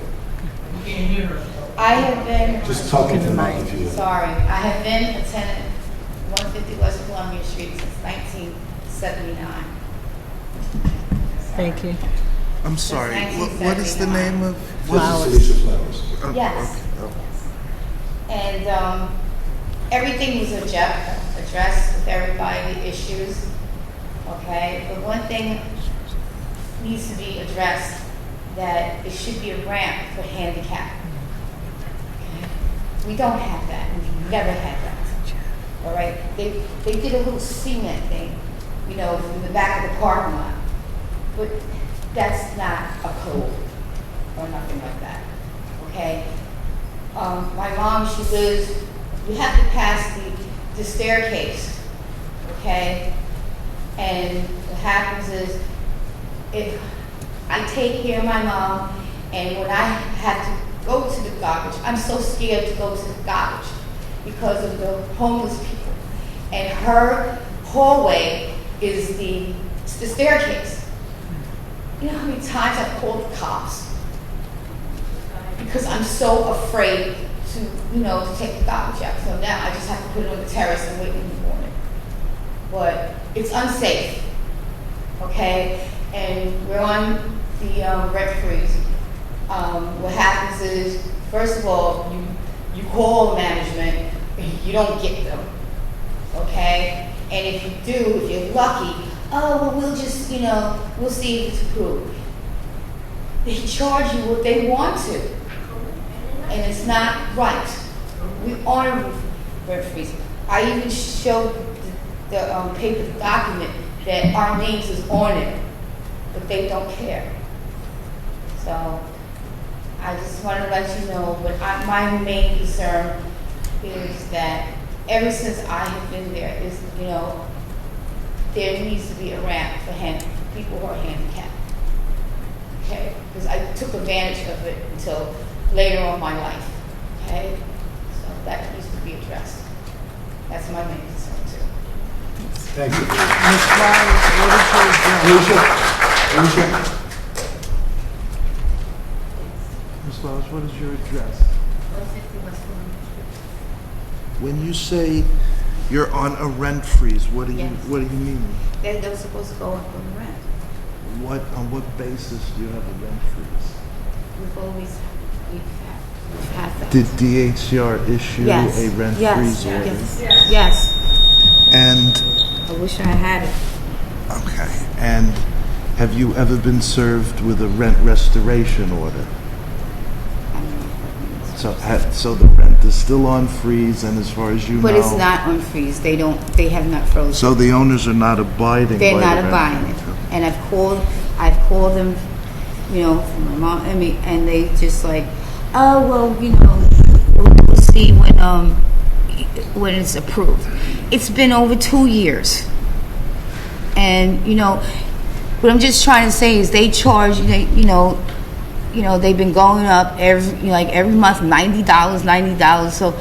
You can't hear her. I have been. Just talking to the mic if you would. Sorry, I have been a tenant 150 West Columbia Street since 1979. Thank you. I'm sorry, what is the name of? Felicia Flowers. Oh, Yes. okay. Oh. And everything was addressed with everybody, the issues, okay? But one thing needs to be addressed, that it should be a ramp for handicap. Okay? We don't have that. We've never had that. All right? They did a little cement thing, you know, in the back of the parking lot. But that's not a code or nothing like that. Okay? My mom, she lives, you have to pass the staircase, okay? And what happens is, if I take care of my mom, and when I have to go to the garbage, I'm so scared to go to the garbage because of the homeless people. And her hallway is the staircase. You know how many times I've called the cops? Because I'm so afraid to, you know, to take the garbage out. So now I just have to put it on the terrace and wait in the morning. But it's unsafe, okay? And we're on the rent freeze. What happens is, first of all, you call management, you don't get them, okay? And if you do, if you're lucky, oh, well, we'll just, you know, we'll see if it's approved. They charge you what they want to, and it's not right. We honor rent freeze. I even showed the paper document that our names is on it, but they don't care. So I just want to let you know, but my main concern is that ever since I have been there, is, you know, there needs to be a ramp for people who are handicapped. Okay? Because I took advantage of it until later on in my life. Okay? So that needs to be addressed. That's my main concern too. Thank you. Ms. Flowers, what is your address? Ms. Flowers, what is your address? 150 West Columbia Street. When you say you're on a rent freeze, what do you Yes. what do you mean? They were supposed to go up on the rent. On what basis do you have a rent freeze? We've had that. Did DHCR issue Yes. a rent Yes. freeze order? Yes. Yes. And, I wish I had it. okay, and have you ever been served with a rent restoration order? So the rent is still on freeze, and as far as you know... But it's not on freeze. They have not frozen. So the owners are not abiding by the They're not rent. abiding it. And I've called them, you know, from my mom, and they just like, oh, well, you know, we'll see when it's approved. It's been over 2 years. And, you know, what I'm just trying to say is they charge, you know, they've been going up every month, $90. So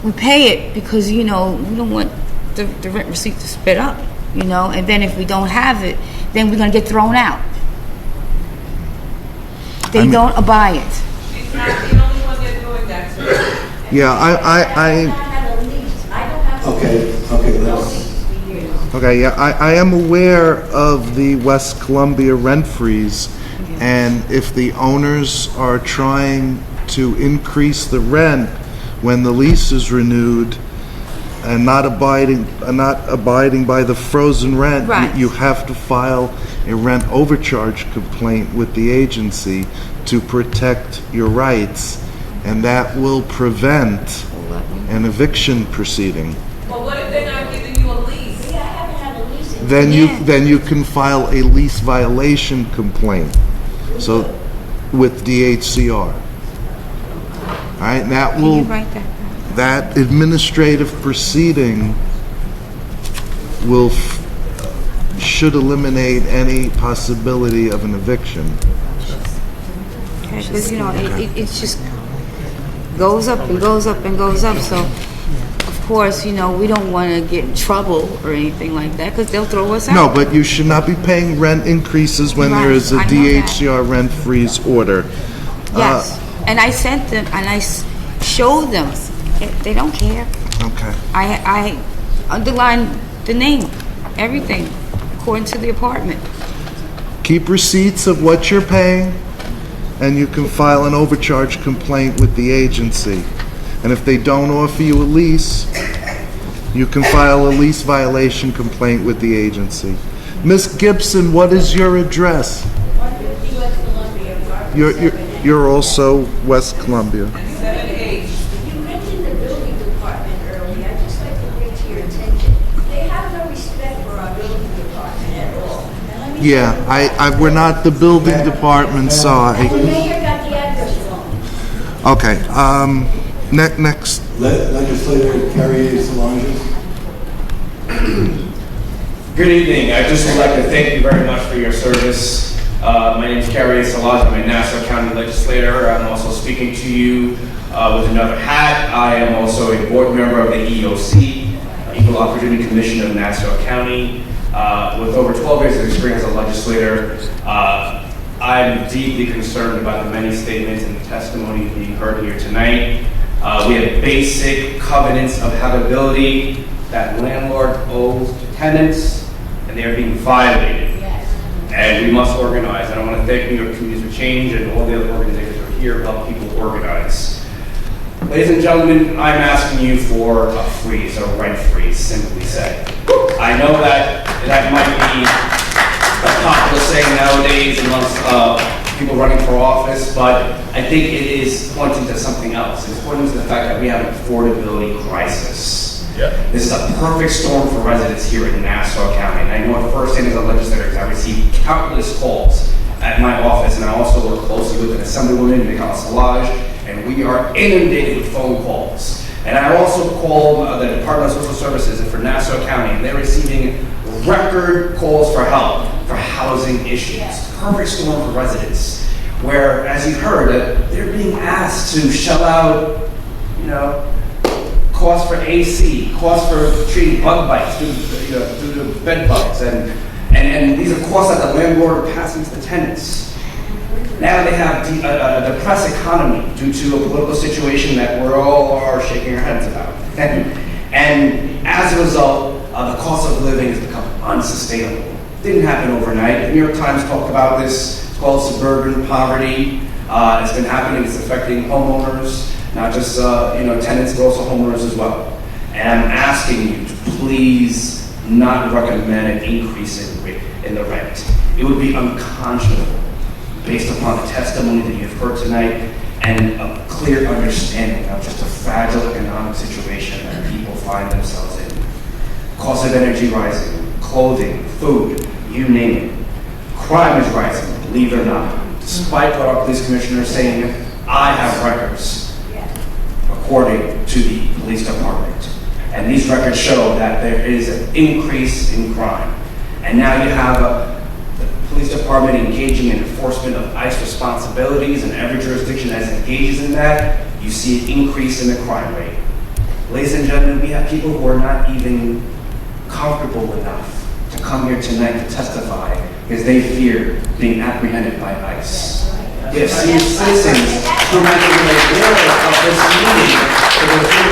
we pay it because, you know, we don't want the rent receipt to spit up, you know. And then if we don't have it, then we're going to get thrown out. They don't abide it. She's not the only one that's doing that, sir. I am aware of the West Columbia rent freeze, and if the owners are trying to increase the rent when the lease is renewed and not abiding by the frozen rent, Right. you have to file a rent overcharge complaint with the agency to protect your rights, and that will prevent an eviction proceeding. Well, what if they're not giving you a lease? Yeah, I haven't had a lease in Then you can file a lease violation complaint. So with DHCR. All right, and that will that administrative proceeding will should eliminate any possibility of an eviction. Because, you know, it just goes up and goes up and goes up. So, of course, you know, we don't want to get in trouble or anything like that because they'll throw us out. No, but you should not be paying rent increases when there is a DHCR rent freeze order. Yes, and I sent them and I showed them. They don't care. Okay. I underlined the name, everything, according to the apartment. Keep receipts of what you're paying, and you can file an overcharge complaint with the agency. And if they don't offer you a lease, you can file a lease violation complaint with the agency. Miss Gibson, what is your address? You're also West Columbia. 7H. You mentioned the building department earlier. I'd just like to bring to your attention. They have no respect for our building department at all. Yeah, we're not the building department, sorry. The mayor got the address wrong. Okay, next. Legislator Carrie Solanges. Good evening. I just would like to thank you very much for your service. My name is Garrett. I'm a Nassau County legislator. I'm also speaking to you with another hat. I am also a board member of the EOC, Equal Opportunity Commission of Nassau County. With over 12 years of experience as a legislator, I'm deeply concerned about the many statements and testimony being heard here tonight. We have basic covenants of habitability that landlord owes to tenants, and they are being violated. And we must organize. And I want to thank New York Communities for Change and all the other organizations who are here to help people organize. Ladies and gentlemen, I'm asking you for a freeze, a rent freeze, simply said. I know that might be a popular saying nowadays amongst people running for office, but I think it is pointing to something else. It's pointing to the fact that we have an affordability crisis. This is a perfect storm for residents here in Nassau County. And I know it firsthand as a legislator because I received countless calls at my office, and I also work closely with an assemblywoman in the Councilage, and we are inundated with phone calls. And I also called the Department of Social Services for Nassau County, and they're receiving record calls for help for housing issues. Perfect storm for residents, where, as you heard, they're being asked to shell out, costs for AC, costs for treating bug bites due to bed bugs, and these are costs that the landlord are passing to the tenants. Now they have a depressed economy due to a political situation that we're all are shaking our heads about. And as a result, the cost of living has become unsustainable. Didn't happen overnight. The New York Times talked about this. It's called suburban poverty. It's been happening. It's affecting homeowners, not just tenants, but also homeowners as well. And I'm asking you to please not recommend an increase in the rent. It would be unconscionable based upon the testimony that you've heard tonight and a clear understanding of just a fragile economic situation that people find themselves in. Cost of energy rising, clothing, food, you name it. Crime is rising, believe it or not. Despite what our police commissioner is saying, I have records according to the police department. And these records show that there is an increase in crime. And now you have the police department engaging in enforcement of ICE responsibilities, and every jurisdiction that engages in that, you see an increase in the crime rate. Ladies and gentlemen, we have people who are not even comfortable enough to come here tonight to testify because they fear being apprehended by ICE. We have senior citizens who are not even aware of this meeting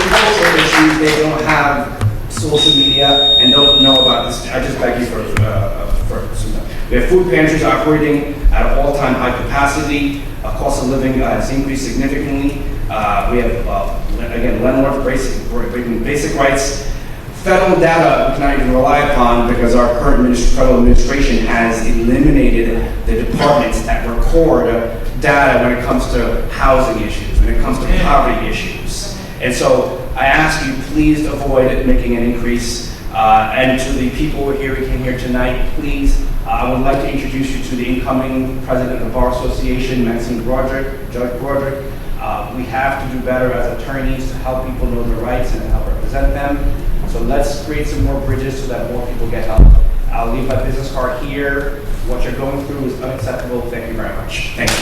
because of issues. They don't have social media and don't know about this. I just beg you for we have food pantries operating at an all-time high capacity. Cost of living has increased significantly. We have, again, landlords breaking basic rights. Federal data we cannot even rely upon because our current federal administration has eliminated the departments that record data when it comes to housing issues, when it comes to poverty issues. And so I ask you, please avoid making an increase. And to the people who came here tonight, please, I would like to introduce you to the incoming president of the Bar Association, Maxine Broderick, Judge Broderick. We have to do better as attorneys to help people know their rights and help represent them. So let's create some more bridges so that more people get help. I'll leave my business card here. What you're going through is unacceptable. Thank you very much. Thank you.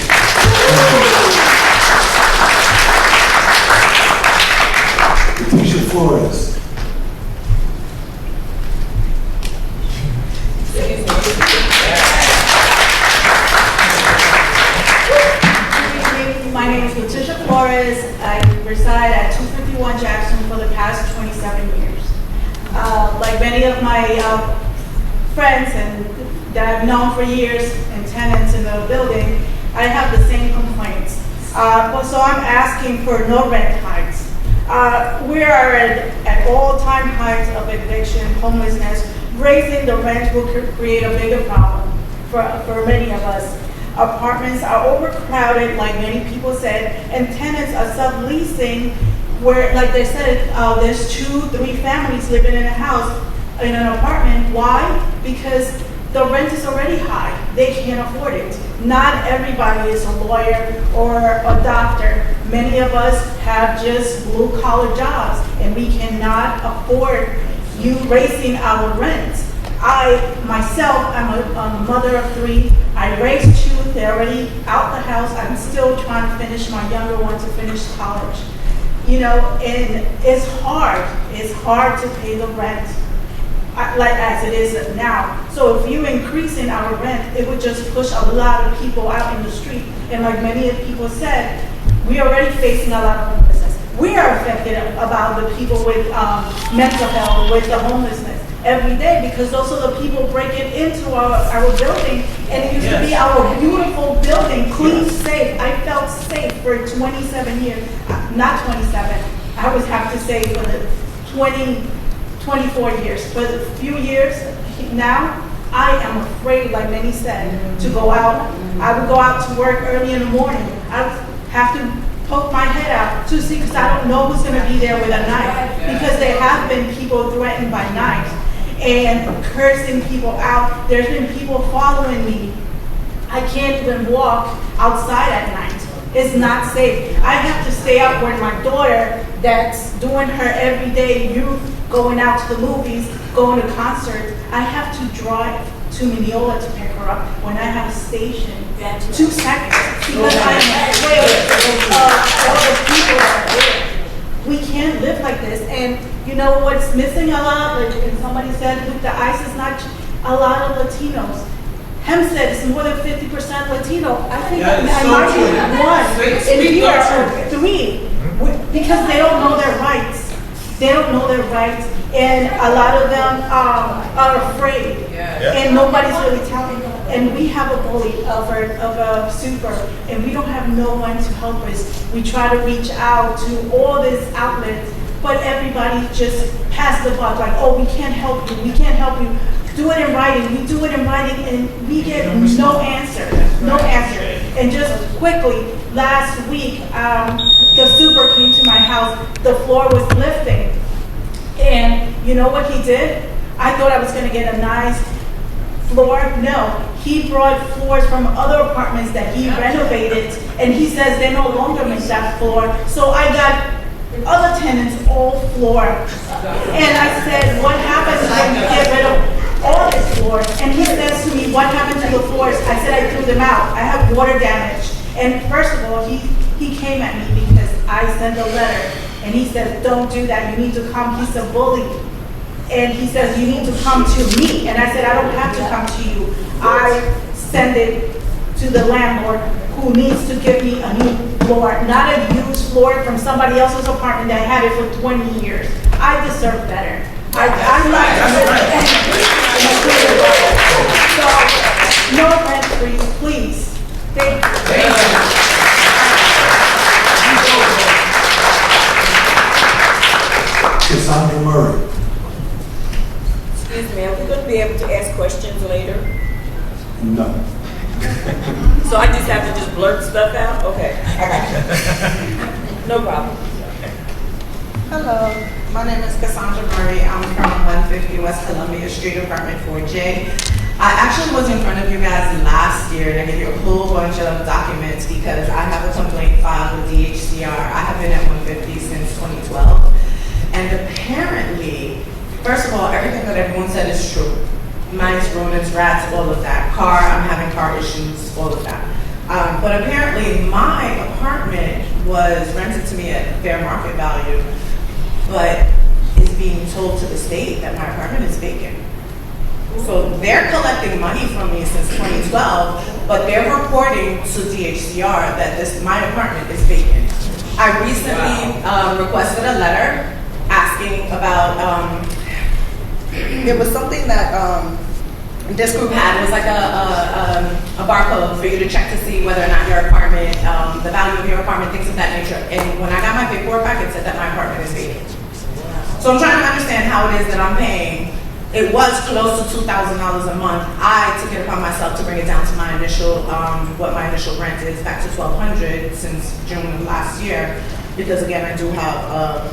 Leticia Flores. My name is Leticia Flores. I reside at 251 Jackson for the past 27 years. Like many of my friends and that I've known for years and tenants in the building, I have the same complaints. So I'm asking for no rent hikes. We are at all-time heights of eviction, homelessness. Raising the rent will create a bigger problem for many of us. Apartments are overcrowded, like many people said, and tenants are subleasing where, like they said, there's 2-3 families living in a house, in an apartment. Why? Because the rent is already high. They can't afford it. Not everybody is a lawyer or a doctor. Many of us have just blue-collar jobs, and we cannot afford you raising our rent. I, myself, I'm a mother of 3. I raised 2. They're already out the house. I'm still trying to finish my younger one to finish college. You know, and it's hard. It's hard to pay the rent, like as it is now. So if you increasing our rent, it would just push a lot of people out in the street. And like many of people said, we are already facing a lot of homelessness. We are affected about the people with mental health, with the homelessness every day, because those are the people breaking into our building. And it used to be our beautiful building, clean, safe. I felt safe for 27 years. Not 27, I would have to say for the 24 years. For a few years now, I am afraid, like many said, to go out. I would go out to work early in the morning. I would have to poke my head out to see, because I don't know who's going to be there with a knife. Because there have been people threatened by knives and cursing people out. There's been people following me. I can't even walk outside at night. It's not safe. I have to stay out with my daughter that's doing her everyday youth, going out to the movies, going to concerts. I have to drive to Mineola to pick her up when I have a station. 2 seconds. Because I am afraid of all the people that are there. We can't live like this. And you know what's missing a lot? Like somebody said, with the ICE is not a lot of Latinos. Hempstead is more than 50% Latino. I think I might be 1 in here or 3 because they don't know their rights. They don't know their rights, and a lot of them are afraid, and nobody's really telling them. And we have a bully of a super, and we don't have no one to help us. We try to reach out to all these outlets, but everybody just passed the buck, like, oh, we can't help you, we can't help you. Do it in writing, we do it in writing, and we get no answer. And just quickly, last week, the super came to my house, the floor was lifting. And you know what he did? I thought I was gonna get a nice floor. No, he brought floors from other apartments that he renovated, and he says they no longer make that floor. So I got other tenants all floor. And I said, what happens when you get rid of all this floor? And he says to me, what happened to the floors? I said, I threw them out. I have water damage. And first of all, he came at me because I sent a letter. And he said, don't do that, you need to come, he's a bully. And he says, you need to come to me. And I said, I don't have to come to you. I send it to the landlord who needs to give me a new floor, not a used floor from somebody else's apartment that had it for 20 years. I deserve better. I'm like, so, no rent freeze, please. Thank you. Cassandra Murray. Excuse me, are we going to be able to ask questions later? No. So I just have to just blurt stuff out? Okay, I got you. No problem. Hello, my name is Cassandra Murray. I'm from 150 West Columbia Street, apartment 4J. I actually was in front of you guys last year and I gave you a whole bunch of documents because I have a complaint filed with DHCR. I have been at 150 since 2012. And apparently, first of all, everything that everyone said is true. Mice, rodents, rats, all of that. I'm having car issues, all of that. But apparently my apartment was rented to me at fair market value, but is being told to the state that my apartment is vacant. So they're collecting money from me since 2012, but they're reporting to DHCR that my apartment is vacant. I recently requested a letter asking about, there was something that this group had. It was like a barcode for you to check to see whether or not your apartment, the value of your apartment, things of that nature. And when I got my paperwork back, it said that my apartment is vacant. So I'm trying to understand how it is that I'm paying. It was close to $2,000 a month. I took it upon myself to bring it down to my initial, what my initial rent is, back to $1,200 since June of last year. Because again, I do have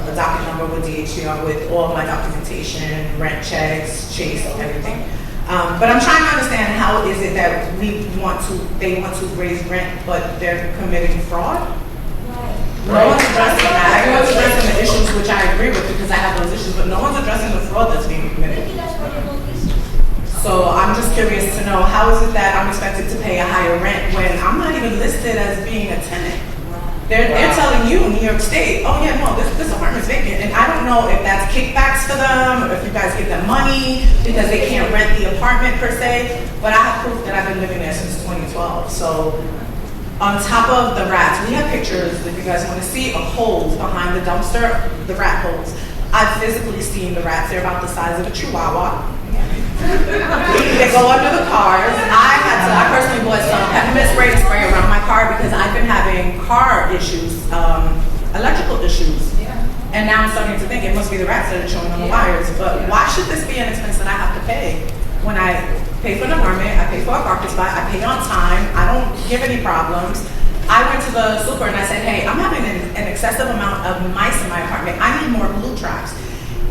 a docket number with DHCR with all my documentation, rent checks, chase, everything. But I'm trying to understand how is it that they want to raise rent, but they're committing fraud? No one's addressing that. Everyone's addressing the issues, which I agree with because I have those issues, but no one's addressing the fraud that's being committed. So I'm just curious to know, how is it that I'm expected to pay a higher rent when I'm not even listed as being a tenant? They're telling you in New York State, oh yeah, no, this apartment's vacant. And I don't know if that's kickbacks for them or if you guys give them money because they can't rent the apartment per se, but I have proof that I've been living there since 2012. So on top of the rats, we have pictures if you guys want to see of holes behind the dumpster, the rat holes. I've physically seen the rats. They're about the size of a chihuahua. They go under the cars. I personally bought some peppermint spray to spray around my car because I've been having car issues, electrical issues. And now I'm starting to think it must be the rats that are chewing on the wires. But why should this be an expense that I have to pay? When I pay for an apartment, I pay for a parking spot, I pay on time, I don't give any problems. I went to the super and I said, hey, I'm having an excessive amount of mice in my apartment. I need more glue traps.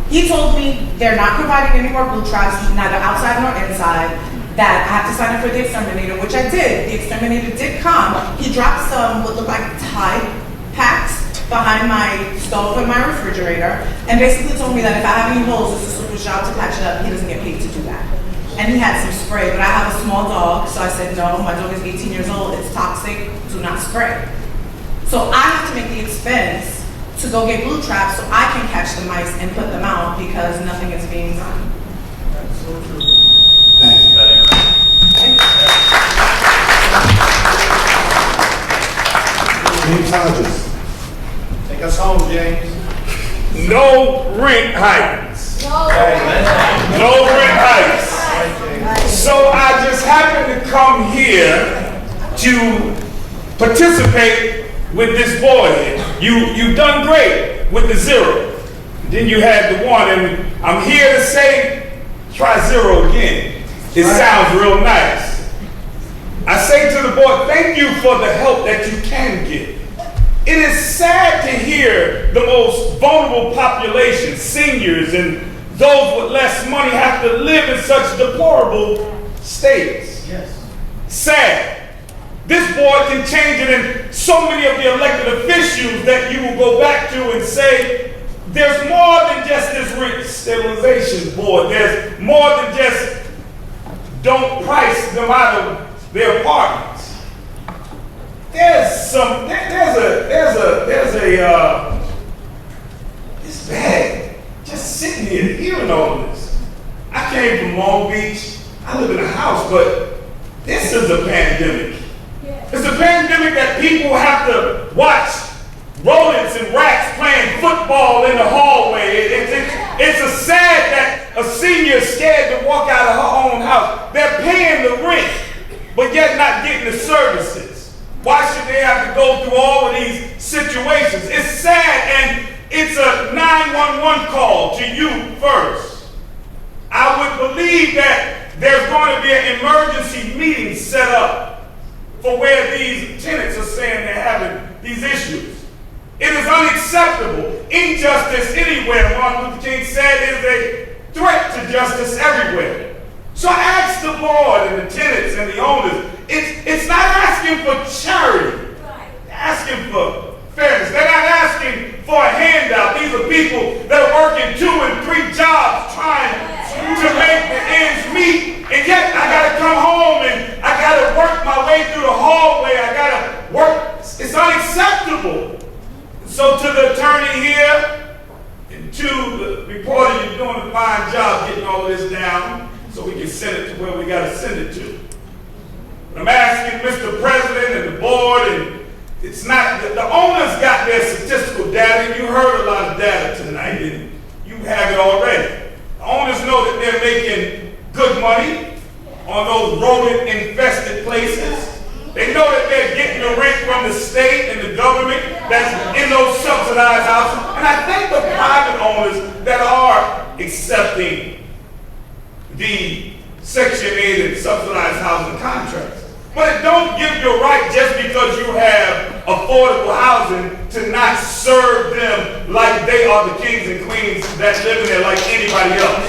He told me they're not providing any more glue traps, neither outside nor inside, that I have to sign up for the exterminator, which I did. The exterminator did come. He dropped some what looked like Tide packs behind my stove and my refrigerator, and basically told me that if I have any holes, it's the super's job to patch it up. He doesn't get paid to do that. And he had some spray, but I have a small dog, so I said, no, my dog is 18 years old, it's toxic, do not spray. So I have to make the expense to go get glue traps so I can catch the mice and put them out because nothing is being done. That's so true. Thank you. James Hodges. Take us home, James. No rent hikes. No rent hikes. So I just happened to come here to participate with this boy. You've done great with the zero. Then you had the one, and I'm here to say, try 0 again. It sounds real nice. I say to the board, thank you for the help that you can get. It is sad to hear the most vulnerable population, seniors and those with less money, have to live in such deplorable states. Yes. Sad. This board can change it in so many of the elected officials that you will go back to and say, there's more than just this rich stabilization board. There's more than just don't price them out of their apartments. It's bad just sitting here hearing all this. I came from Long Beach. I live in a house, but this is a pandemic. It's a pandemic that people have to watch rodents and rats playing football in the hallway. It's a sad that a senior is scared to walk out of her own house. They're paying the rent, but yet not getting the services. Why should they have to go through all of these situations? It's sad, and it's a 911 call to you first. I would believe that there's going to be an emergency meeting set up for where these tenants are saying they're having these issues. It is unacceptable. Injustice anywhere, Martin Luther King said, is a threat to justice everywhere. So I ask the board and the tenants and the owners, it's not asking for charity. They're asking for fairness. They're not asking for a handout. These are people that are working 2 and 3 jobs trying to make the ends meet. And yet I gotta come home and I gotta work my way through the hallway. I gotta work. It's unacceptable. So to the attorney here and to the reporter, you're doing a fine job getting all this down so we can send it to where we gotta send it to. I'm asking Mr. President and the board, and it's not, the owners got their statistical data, and you heard a lot of data tonight, and you have it already. The owners know that they're making good money on those rodent-infested places. They know that they're getting the rent from the state and the government that's in those subsidized houses. And I think the private owners that are accepting the Section 8 and subsidized housing contracts. But it don't give you a right just because you have affordable housing to not serve them like they are the kings and queens that live in there like anybody else.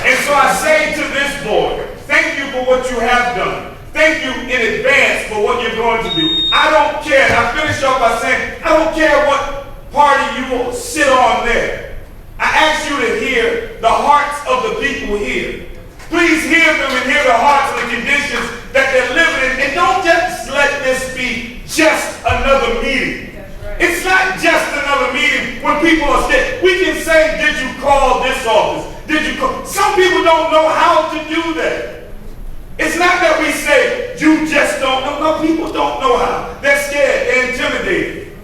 And so I say to this board, thank you for what you have done. Thank you in advance for what you're going to do. I don't care, and I finish up by saying, I don't care what party you will sit on there. I ask you to hear the hearts of the people here. Please hear them and hear the hearts and the conditions that they're living in. And don't just let this be just another meeting. It's not just another meeting when people are sick. We can say, did you call this office? Did you call? Some people don't know how to do that. It's not that we say, you just don't know. No, people don't know how. They're scared. They're intimidated.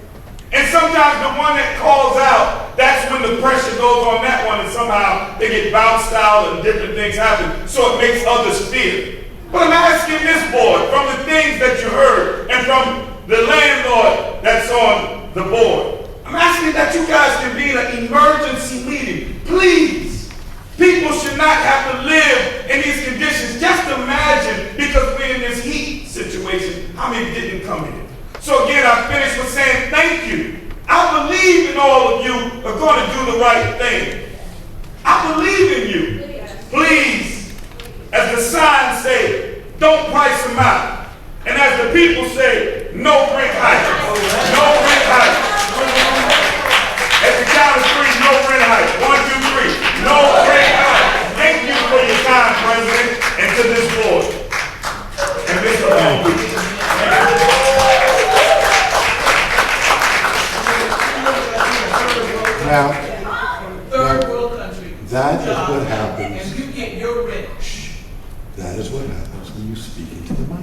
And sometimes the one that calls out, that's when the pressure goes on that one, and somehow they get bounced out and different things happen, so it makes others fear. But I'm asking this board, from the things that you heard, and from the landlord that's on the board, I'm asking that you guys convene an emergency meeting. Please. People should not have to live in these conditions. Just imagine, because we're in this heat situation, how many didn't come here. So again, I finish with saying thank you. I believe in all of you are going to do the right thing. I believe in you. Please, as the signs say, don't price them out. And as the people say, no rent hike. No rent hike. At the count of 3, no rent hike. 1, 2, 3. No rent hike. Thank you for your time, President, and to this board. And Mr. Long. Now, third world country. that is what happens. And you get your rent. That is what happens when you speak into the mic.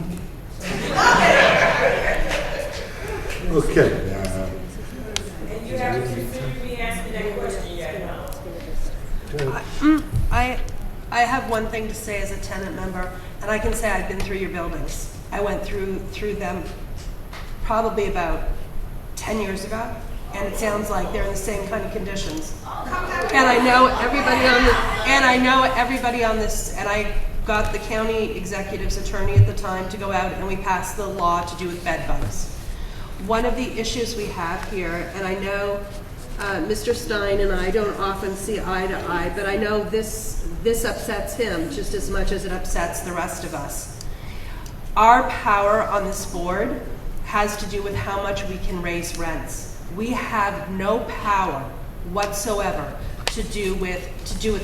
Okay. And you haven't considered me asking that question yet. I have one thing to say as a tenant member, and I can say I've been through your buildings. I went through them probably about 10 years ago. and it sounds like they're in the same kind of conditions. And I know everybody on this, and I got the county executive's attorney at the time to go out and we passed the law to do with bed bugs. One of the issues we have here, and I know Mr. STEIN and I don't often see eye to eye, but I know this upsets him just as much as it upsets the rest of us. Our power on this board has to do with how much we can raise rents. We have no power whatsoever to do with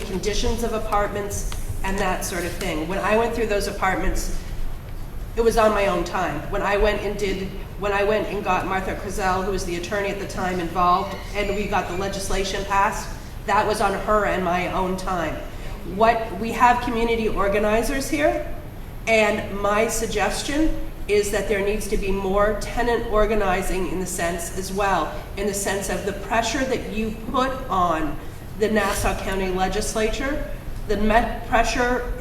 conditions of apartments and that sort of thing. When I went through those apartments, it was on my own time. When I went and got Martha Crizel, who was the attorney at the time, involved, and we got the legislation passed, that was on her and my own time. We have community organizers here, and my suggestion is that there needs to be more tenant organizing in the sense as well, in the sense of the pressure that you put on the Nassau County Legislature, pressure.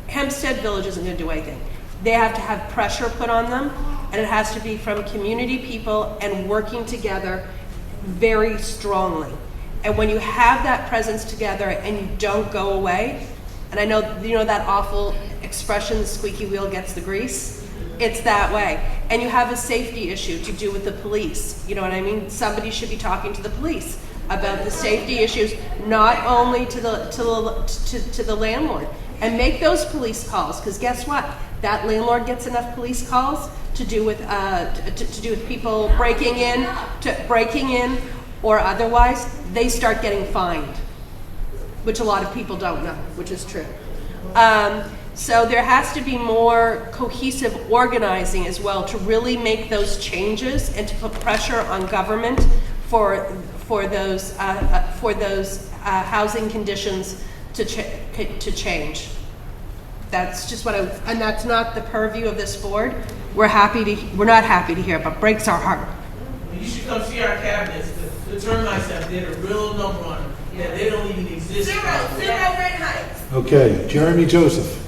Hempstead Village isn't going to do anything. They have to have pressure put on them, and it has to be from community people and working together very strongly. And when you have that presence together and you don't go away, and I know that awful expression, the squeaky wheel gets the grease, it's that way. And you have a safety issue to do with the police. You know what I mean? Somebody should be talking to the police about the safety issues, not only to the landlord. And make those police calls, because guess what? That landlord gets enough police calls to do with people breaking in, or otherwise they start getting fined, which a lot of people don't know, which is true. So there has to be more cohesive organizing as well to really make those changes and to put pressure on government for those housing conditions to change. That's just and that's not the purview of this board. We're not happy to hear, but breaks our heart. You should come see our cabinets. The termites have did a real number on them. Yeah, they don't even exist. Zero rent hikes. Okay, Jeremy Joseph.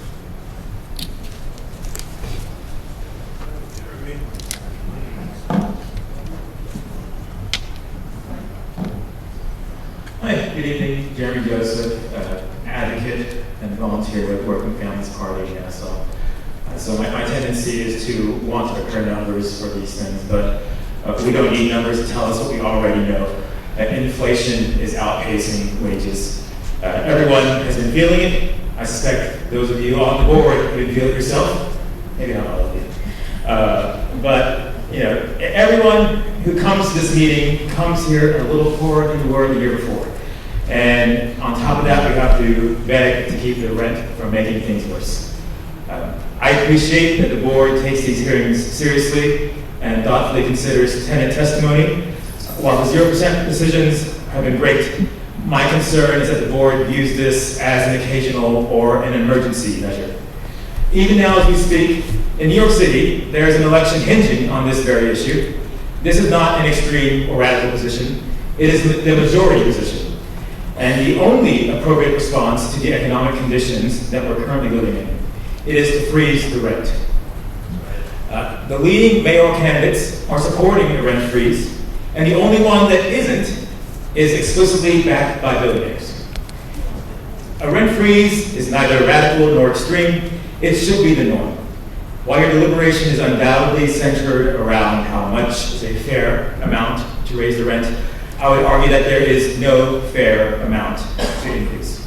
Hi, good evening. Jeremy Joseph, advocate and volunteer with Working Families Party in Nassau. So my tendency is to want to occur numbers for these things, but we don't need numbers to tell us what we already know. Inflation is outpacing wages. Everyone has been feeling it. I suspect those of you on the board have been feeling it yourself. Maybe not all of you. But everyone who comes to this meeting comes here a little poorer than we were the year before. And on top of that, we have to beg to keep the rent from making things worse. I appreciate that the board takes these hearings seriously and thoughtfully considers tenant testimony. While the 0% decisions have been great, my concern is that the board views this as an occasional or an emergency measure. Even now as we speak, in New York City, there is an election hinging on this very issue. This is not an extreme or radical position. It is the majority position. And the only appropriate response to the economic conditions that we're currently living in, it is to freeze the rent. The leading mayoral candidates are supporting a rent freeze, and the only one that isn't is exclusively backed by billionaires. A rent freeze is neither radical nor extreme. It should be the norm. While your deliberation is undoubtedly centered around how much is a fair amount to raise the rent, I would argue that there is no fair amount to increase.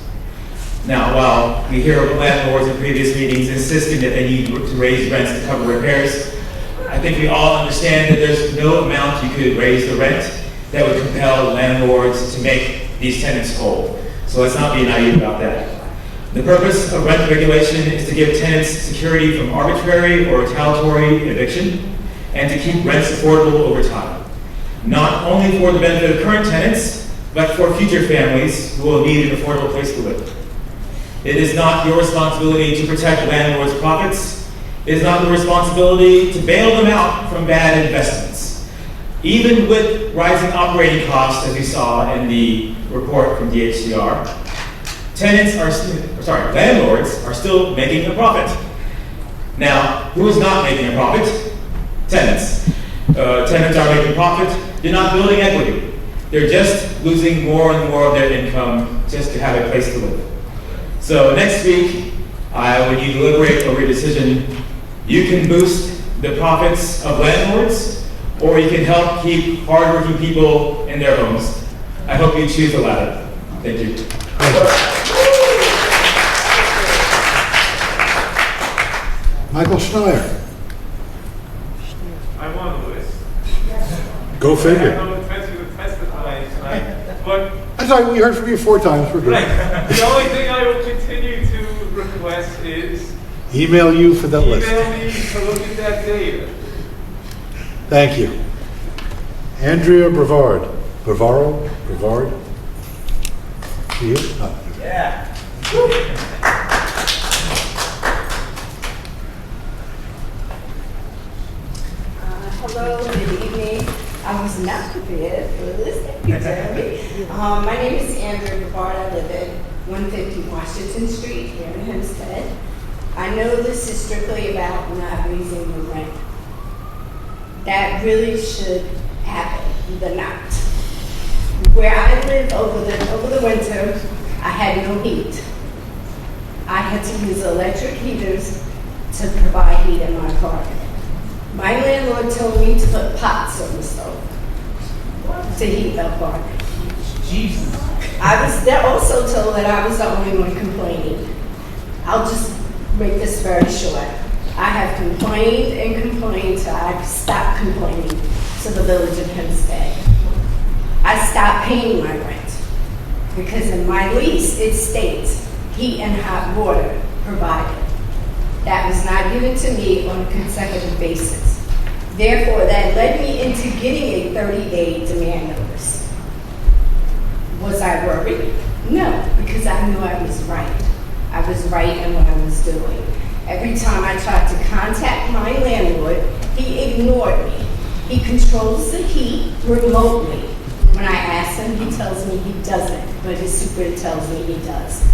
Now, while we hear of landlords in previous meetings insisting that they need to raise rents to cover repairs, I think we all understand that there's no amount you could raise the rent that would compel landlords to make these tenants whole. So let's not be naive about that. The purpose of rent regulation is to give tenants security from arbitrary or retaliatory eviction and to keep rents affordable over time. Not only for the benefit of current tenants, but for future families who will need an affordable place to live. It is not your responsibility to protect landlords' profits. It is not your responsibility to bail them out from bad investments. Even with rising operating costs, as we saw in the report from DHCR, landlords are still making a profit. Now, who is not making a profit? Tenants. Tenants are making profit. They're not building equity. they're just losing more and more of their income just to have a place to live. So next week, when you deliberate over your decision, you can boost the profits of landlords, or you can help keep hardworking people in their homes. I hope you choose the latter. Thank you. Michael Schneier. I'm on the list. Go figure. I have no intention to testify tonight, but I'm sorry, we heard from you 4 times. We're good. the only thing I will continue to request is Email you for that list. email me to look at that data. Thank you. Andrea Brevard. Brevard? You? No. Yeah. Hello, good evening. I was not prepared for this. Thank you, Jeremy. My name is Andrea Brevard. I live at 150 Washington Street here in Hempstead. I know this is strictly about not raising the rent. That really should happen, but not. Where I live over the winter, I had no heat. I had to use electric heaters to provide heat in my apartment. My landlord told me to put pots on the stove to heat the apartment. Jesus. I was also told that I was the only one complaining. I'll just make this very short. I have complained and complained till I've stopped complaining to the village of Hempstead. I stopped paying my rent because in my lease it states heat and hot water provided. That was not given to me on a consecutive basis. Therefore, that led me into getting a 30-day demand notice. Was I worried? No, because I knew I was right. I was right in what I was doing. Every time I tried to contact my landlord, he ignored me. He controls the heat remotely. When I ask him, he tells me he doesn't, but his super tells me he does.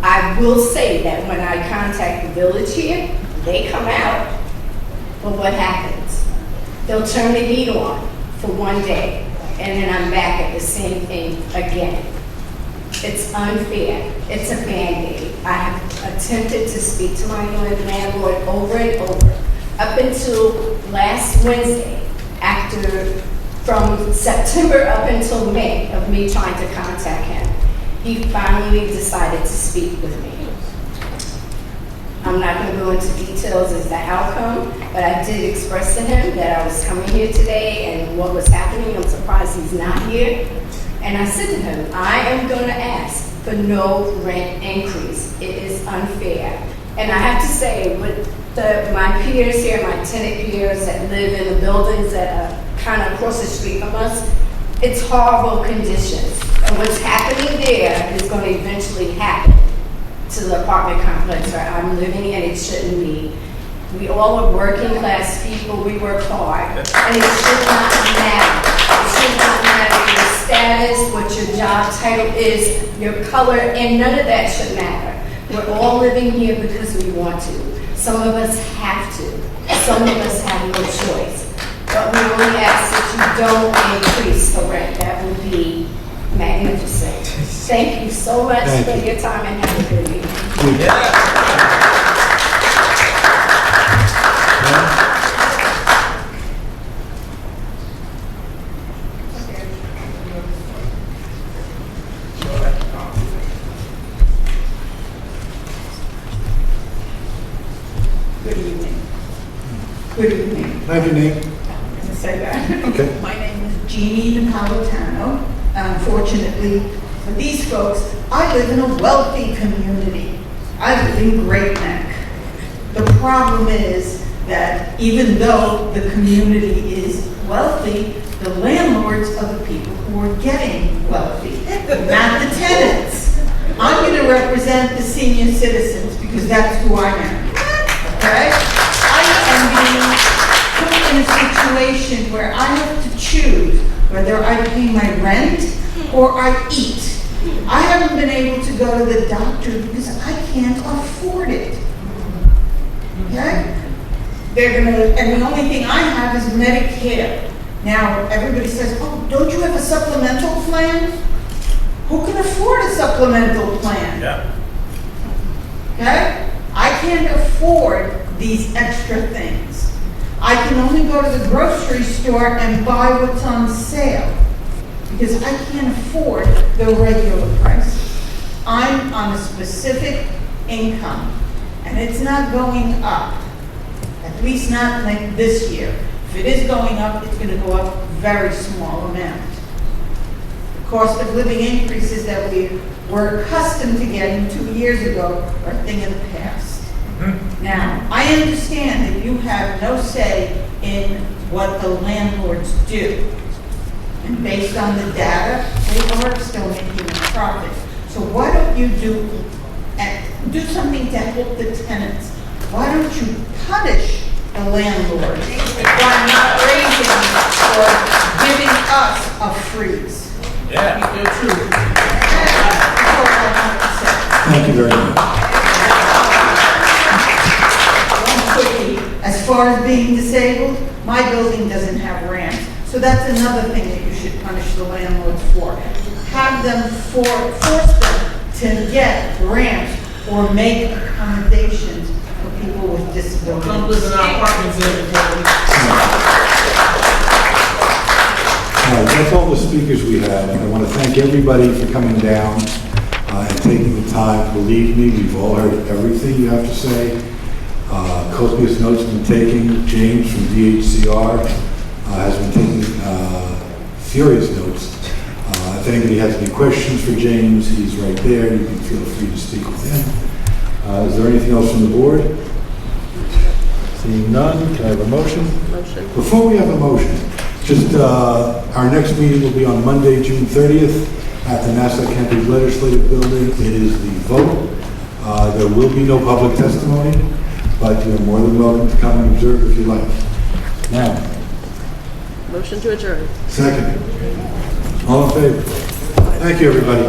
I will say that when I contact the village here, they come out. But what happens? They'll turn the heat on for one day, and then I'm back at the same thing again. It's unfair. It's a Band-Aid. I have attempted to speak to my landlord over and over. Up until last Wednesday, from September up until May of me trying to contact him, he finally decided to speak with me. I'm not going to go into details as the outcome, but I did express to him that I was coming here today and what was happening. I'm surprised he's not here. And I said to him, I am going to ask for no rent increase. It is unfair. And I have to say, with my peers here, my tenant peers that live in the buildings that are kind of across the street from us, it's horrible conditions. And what's happening there is going to eventually happen to the apartment complex where I'm living, and it shouldn't be. We all are working class people, we work hard, and it should not matter. It should not matter your status, what your job title is, your color, and none of that should matter. We're all living here because we want to. Some of us have to. Some of us have no choice. But we only ask that you don't increase the rent. That would be magnificent. Thank you so much for your time and have a good evening. Good evening. Good evening. Can I have your name? Can I say that? Okay. My name is Jeannie Napolitano. Unfortunately for these folks, I live in a wealthy community. I live in Great Neck. The problem is that even though the community is wealthy, the landlords are the people who are getting wealthy, not the tenants. I'm going to represent the senior citizens because that's who I am. Okay? I am being put in a situation where I have to choose whether I pay my rent or I eat. I haven't been able to go to the doctor because I can't afford it. Okay? And the only thing I have is Medicare. Now, everybody says, oh, don't you have a supplemental plan? Who can afford a supplemental plan? Yeah. Okay? I can't afford these extra things. I can only go to the grocery store and buy what's on sale because I can't afford the regular prices. I'm on a specific income and it's not going up, at least not like this year. If it is going up, it's going to go up very small amount. The cost of living increases that we were accustomed to getting 2 years ago are a thing of the past. Now, I understand that you have no say in what the landlords do. And based on the data, they are still making a profit. So why don't you do something to help the tenants? Why don't you punish the landlord by not raising or giving us a freeze? Yeah. That's all I want to say. Thank you very much. One quickie, as far as being disabled, my building doesn't have ramps. So that's another thing that you should punish the landlords for. Have them force them to get ramps or make accommodations for people with disabilities. Come live in our apartments every That's all the speakers we have. I want to thank everybody for coming down and taking the time. Believe me, we've all heard everything you have to say. Copious notes have been taken. James from DHCR has been taking furious notes. If anybody has any questions for James, he's right there. You can feel free to speak with him. Is there anything else from the board? Seeing none, can I have a motion? Motion. Before we have a motion, just our next meeting will be on Monday, June 30th at the Nassau County Legislative Building. It is the vote. There will be no public testimony, but you're more than welcome to come and observe if you like. Now. Motion to adjourn. Second. All in favor? Thank you, everybody.